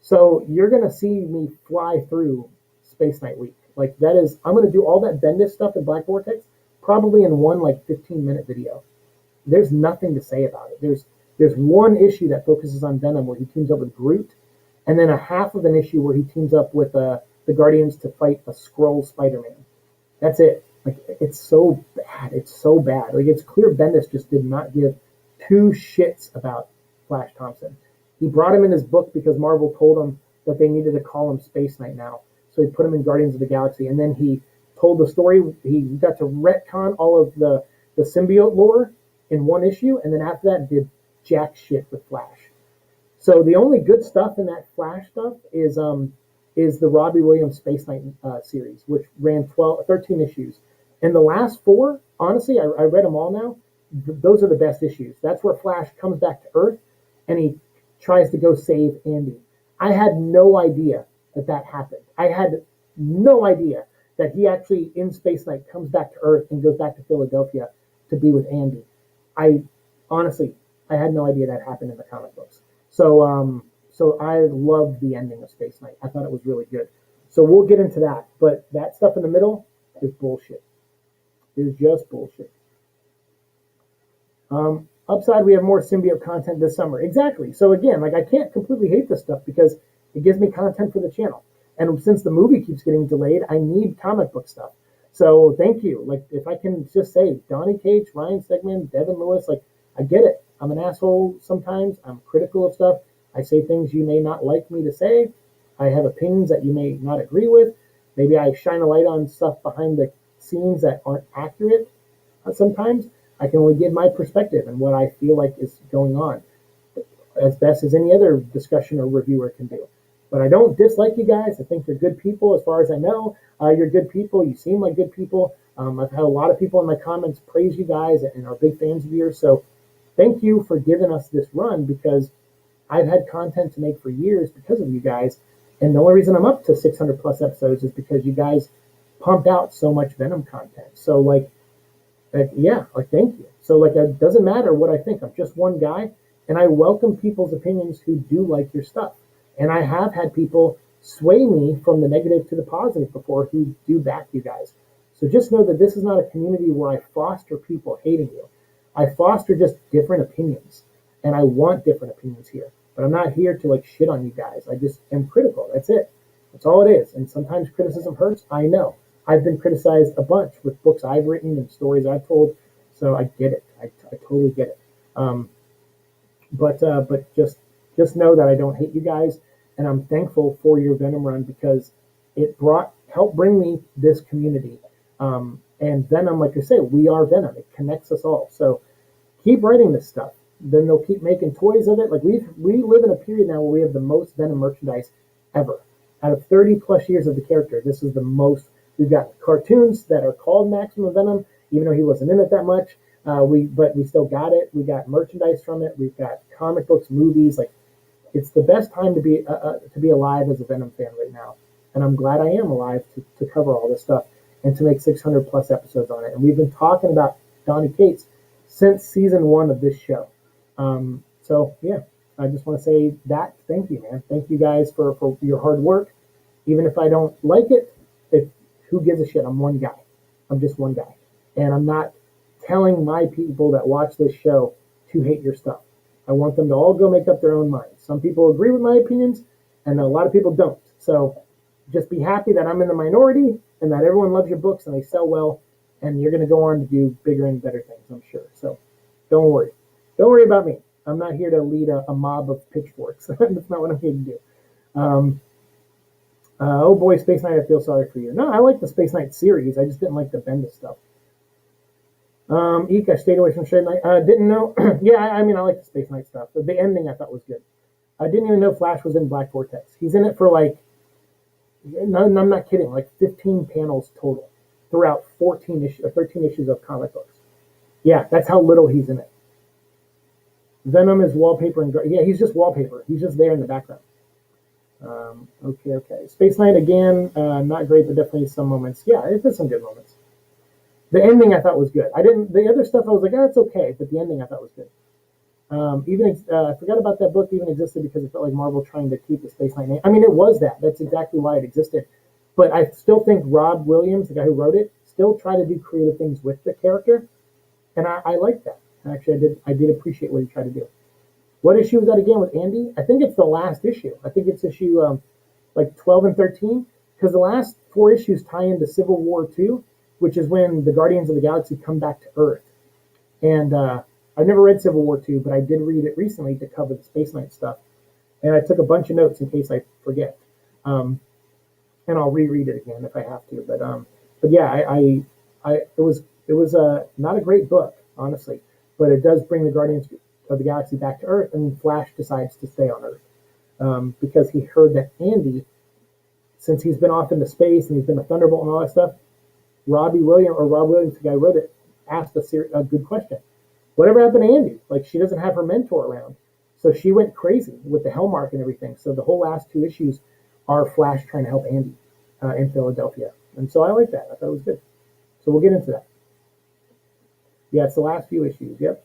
So you're going to see me fly through Space Knight Week. Like that is, I'm going to do all that Bendis stuff in Black Vortex probably in one like 15-minute video. There's nothing to say about it. There's one issue that focuses on Venom where he teams up with Groot, and then a half of an issue where he teams up with the Guardians to fight a Skrull Spider-Man. That's it. Like it's so bad. It's so bad. Like it's clear Bendis just did not give 2 shits about Flash Thompson. He brought him in his book because Marvel told him that they needed to call him Space Knight now. So he put him in Guardians of the Galaxy, and then he told the story. He got to retcon all of the symbiote lore in one issue, and then after that did jack shit with Flash. So the only good stuff in that Flash stuff is the Robbie Williams Space Knight series, which ran 13 issues. And the last 4, honestly, I read them all now. Those are the best issues. That's where Flash comes back to Earth, and he tries to go save Andy. I had no idea that happened. I had no idea that he actually, in Space Knight, comes back to Earth and goes back to Philadelphia to be with Andy. Honestly, I had no idea that happened in the comic books. So I loved the ending of Space Knight. I thought it was really good. So we'll get into that. But that stuff in the middle is bullshit. It's just bullshit. Upside, we have more symbiote content this summer. Exactly. So again, like I can't completely hate this stuff because it gives me content for the channel. And since the movie keeps getting delayed, I need comic book stuff. So thank you. Like if I can just say Donnie Cates, Ryan Stegman, Devin Lewis, like I get it. I'm an asshole sometimes. I'm critical of stuff. I say things you may not like me to say. I have opinions that you may not agree with. Maybe I shine a light on stuff behind the scenes that aren't accurate sometimes. I can only give my perspective and what I feel like is going on as best as any other discussion or reviewer can do. But I don't dislike you guys. I think you're good people as far as I know. You're good people. You seem like good people. I've had a lot of people in my comments praise you guys and are big fans of yours. So thank you for giving us this run because I've had content to make for years because of you guys. And the only reason I'm up to 600 plus episodes is because you guys pumped out so much Venom content. So yeah, thank you. So it doesn't matter what I think. I'm just one guy, and I welcome people's opinions who do like your stuff. And I have had people sway me from the negative to the positive before who do back you guys. So just know that this is not a community where I foster people hating you. I foster just different opinions, and I want different opinions here. But I'm not here to shit on you guys. I just am critical. That's it. That's all it is. And sometimes criticism hurts. I know. I've been criticized a bunch with books I've written and stories I've told, so I get it. I totally get it. But just know that I don't hate you guys, and I'm thankful for your Venom run because it helped bring me this community. And Venom, like I say, we are Venom. It connects us all. So keep writing this stuff. Then they'll keep making toys of it. We live in a period now where we have the most Venom merchandise ever. Out of 30 plus years of the character, this is the most. We've got cartoons that are called Maximum Venom, even though he wasn't in it that much. But we still got it. We got merchandise from it. We've got comic books, movies. It's the best time to be alive as a Venom fan right now. And I'm glad I am alive to cover all this stuff. and to make 600 plus episodes on it. And we've been talking about Donny Cates since season 1 of this show. So yeah, I just want to say that. Thank you, man. Thank you guys for your hard work. Even if I don't like it, who gives a shit? I'm one guy. I'm just one guy. And I'm not telling my people that watch this show to hate your stuff. I want them to all go make up their own minds. Some people agree with my opinions, and a lot of people don't. So just be happy that I'm in the minority and that everyone loves your books and they sell well, and you're going to go on to do bigger and better things, I'm sure. So don't worry. Don't worry about me. I'm not here to lead a mob of pitchforks. That's not what I'm here to do. Oh boy, Space Knight, I feel sorry for you. No, I like the Space Knight series. I just didn't like the Bendis stuff. Eek, I stayed away from Shade Knight. Didn't know. Yeah, I mean, I like the Space Knight stuff. The ending I thought was good. I didn't even know Flash was in Black Vortex. He's in it for like, no, I'm not kidding, like 15 panels total throughout 13 issues of comic books. Yeah, that's how little he's in it. Venom is wallpaper and yeah, he's just wallpaper. He's just there in the background. Okay. Space Knight again, not great, but definitely some moments. Yeah, it did some good moments. The ending I thought was good. The other stuff I was like, it's okay, but the ending I thought was good. I forgot about that book even existed because it felt like Marvel trying to keep the Space Knight name. I mean, it was that. That's exactly why it existed. But I still think Rob Williams, the guy who wrote it, still tried to do creative things with the character, and I like that. Actually, I did appreciate what he tried to do. What issue was that again with Andy? I think it's the last issue. I think it's issue like 12 and 13, because the last 4 issues tie into Civil War II, which is when the Guardians of the Galaxy come back to Earth. And I've never read Civil War II, but I did read it recently to cover the Space Knight stuff. And I took a bunch of notes in case I forget. And I'll reread it again if I have to. But yeah, it was not a great book, honestly, but it does bring the Guardians of the Galaxy back to Earth, and Flash decides to stay on Earth because he heard that Andy, since he's been off into space and he's been a Thunderbolt and all that stuff, Rob Williams, the guy who wrote it, asked a good question. Whatever happened to Andy? Like, she doesn't have her mentor around. So she went crazy with the Hellmark and everything. So the whole last 2 issues are Flash trying to help Andy in Philadelphia. And so I like that. I thought it was good. So we'll get into that. Yeah, it's the last few issues. Yep.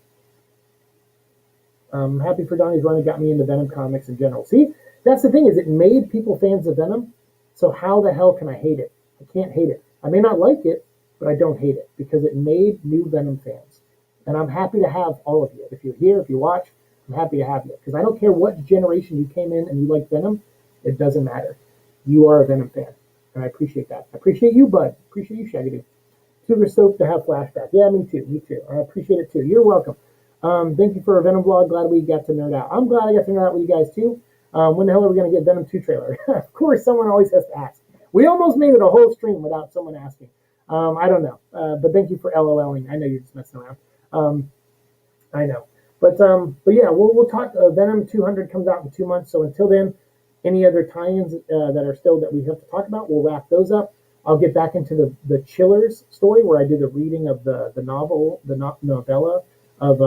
Happy for Donnie's run. It got me into Venom comics in general. See, that's the thing, is it made people fans of Venom. So how the hell can I hate it? I can't hate it. I may not like it, but I don't hate it because it made new Venom fans. And I'm happy to have all of you. If you're here, if you watch, I'm happy to have you. Because I don't care what generation you came in and you like Venom. It doesn't matter. You are a Venom fan. And I appreciate that. I appreciate you, Bud. Appreciate you, Shaggy. Super stoked to have Flashback. Yeah, me too. Me too. I appreciate it too. You're welcome. Thank you for a Venom vlog. Glad we got to nerd out. I'm glad I got to nerd out with you guys too. When the hell are we going to get Venom 2 trailer? Of course, someone always has to ask. We almost made it a whole stream without someone asking. I don't know. But thank you for LOLing. I know you're just messing around. I know. But yeah, we'll talk. Venom 200 comes out in 2 months. So until then, any other tie-ins that are still that we have to talk about, we'll wrap those up. I'll get back into the Chillers story where I did the reading of the novella of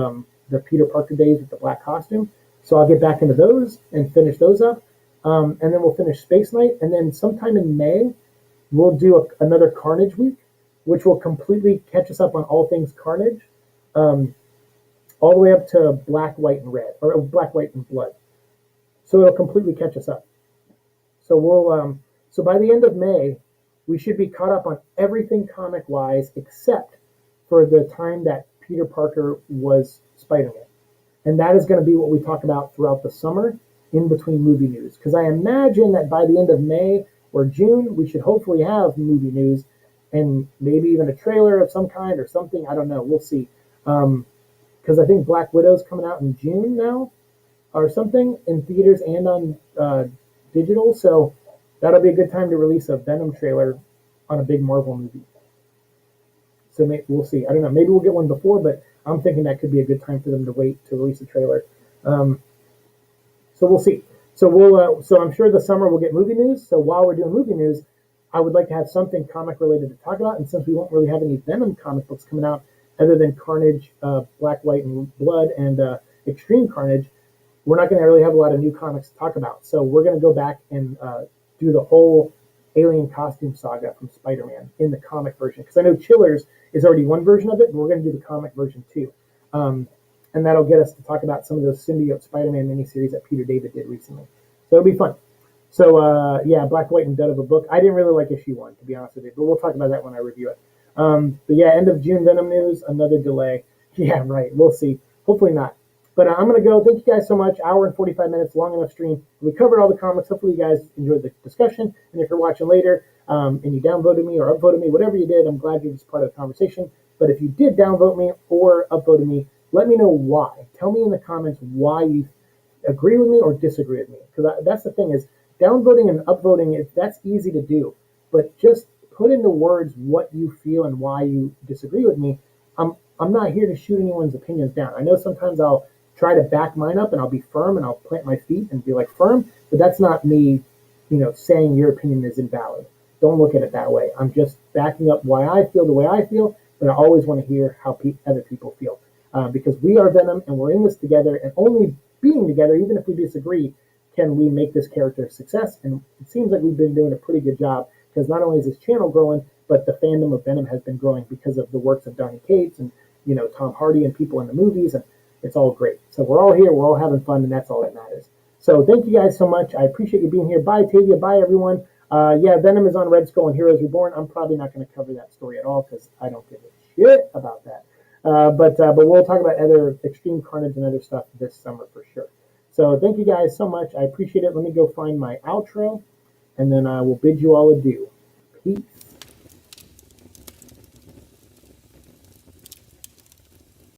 the Peter Parker days with the black costume. So I'll get back into those and finish those up. And then we'll finish Space Knight. And then sometime in May, we'll do another Carnage week, which will completely catch us up on all things Carnage, all the way up to Black, White, and Red, or Black, White, and Blood. So it'll completely catch us up. So so by the end of May, we should be caught up on everything comic-wise except for the time that Peter Parker was Spider-Man. And that is going to be what we talk about throughout the summer in between movie news. Because I imagine that by the end of May or June, we should hopefully have movie news and maybe even a trailer of some kind or something. I don't know. We'll see. Because I think Black Widow's coming out in June now or something in theaters and on digital. So that'll be a good time to release a Venom trailer on a big Marvel movie. So we'll see. I don't know. Maybe we'll get one before, but I'm thinking that could be a good time for them to wait to release a trailer. So we'll see. So so I'm sure the summer we'll get movie news. So while we're doing movie news, I would like to have something comic related to talk about. And since we won't really have any Venom comic books coming out other than Carnage, Black, White, and Blood, and Extreme Carnage, we're not going to really have a lot of new comics to talk about. So we're going to go back and do the whole alien costume saga from Spider-Man in the comic version. Because I know Chillers is already one version of it, but we're going to do the comic version too. And that'll get us to talk about some of those symbiote Spider-Man miniseries that Peter David did recently. So it'll be fun. So yeah, Black, White, and Dead of a book. I didn't really like issue 1, to be honest with you, but we'll talk about that when I review it. But yeah, end of June Venom news, another delay. Yeah, right. We'll see. Hopefully not. But I'm going to go. Thank you guys so much. Hour and 45 minutes, long enough stream. We covered all the comics. Hopefully you guys enjoyed the discussion. And if you're watching later and you downvoted me or upvoted me, whatever you did, I'm glad you're just part of the conversation. But if you did downvote me or upvoted me, let me know why. Tell me in the comments why you agree with me or disagree with me. Because that's the thing is downvoting and upvoting, that's easy to do. But just put into words what you feel and why you disagree with me. I'm not here to shoot anyone's opinions down. I know sometimes I'll try to back mine up and I'll be firm and I'll plant my feet and be like firm, but that's not me, saying your opinion is invalid. Don't look at it that way. I'm just backing up why I feel the way I feel, but I always want to hear how other people feel. Because we are Venom and we're in this together, and only being together, even if we disagree, can we make this character a success. And it seems like we've been doing a pretty good job, because not only is this channel growing, but the fandom of Venom has been growing because of the works of Donny Cates and Tom Hardy and people in the movies, and it's all great. So we're all here, we're all having fun, and that's all that matters. So thank you guys so much. I appreciate you being here. Bye, Tavia. Bye, everyone. Yeah, Venom is on Red Skull and Heroes Reborn. I'm probably not going to cover that story at all because I don't give a shit about that. But we'll talk about other Extreme Carnage and other stuff this summer for sure. So thank you guys so much. I appreciate it. Let me go find my outro, and then I will bid you all adieu. Peace.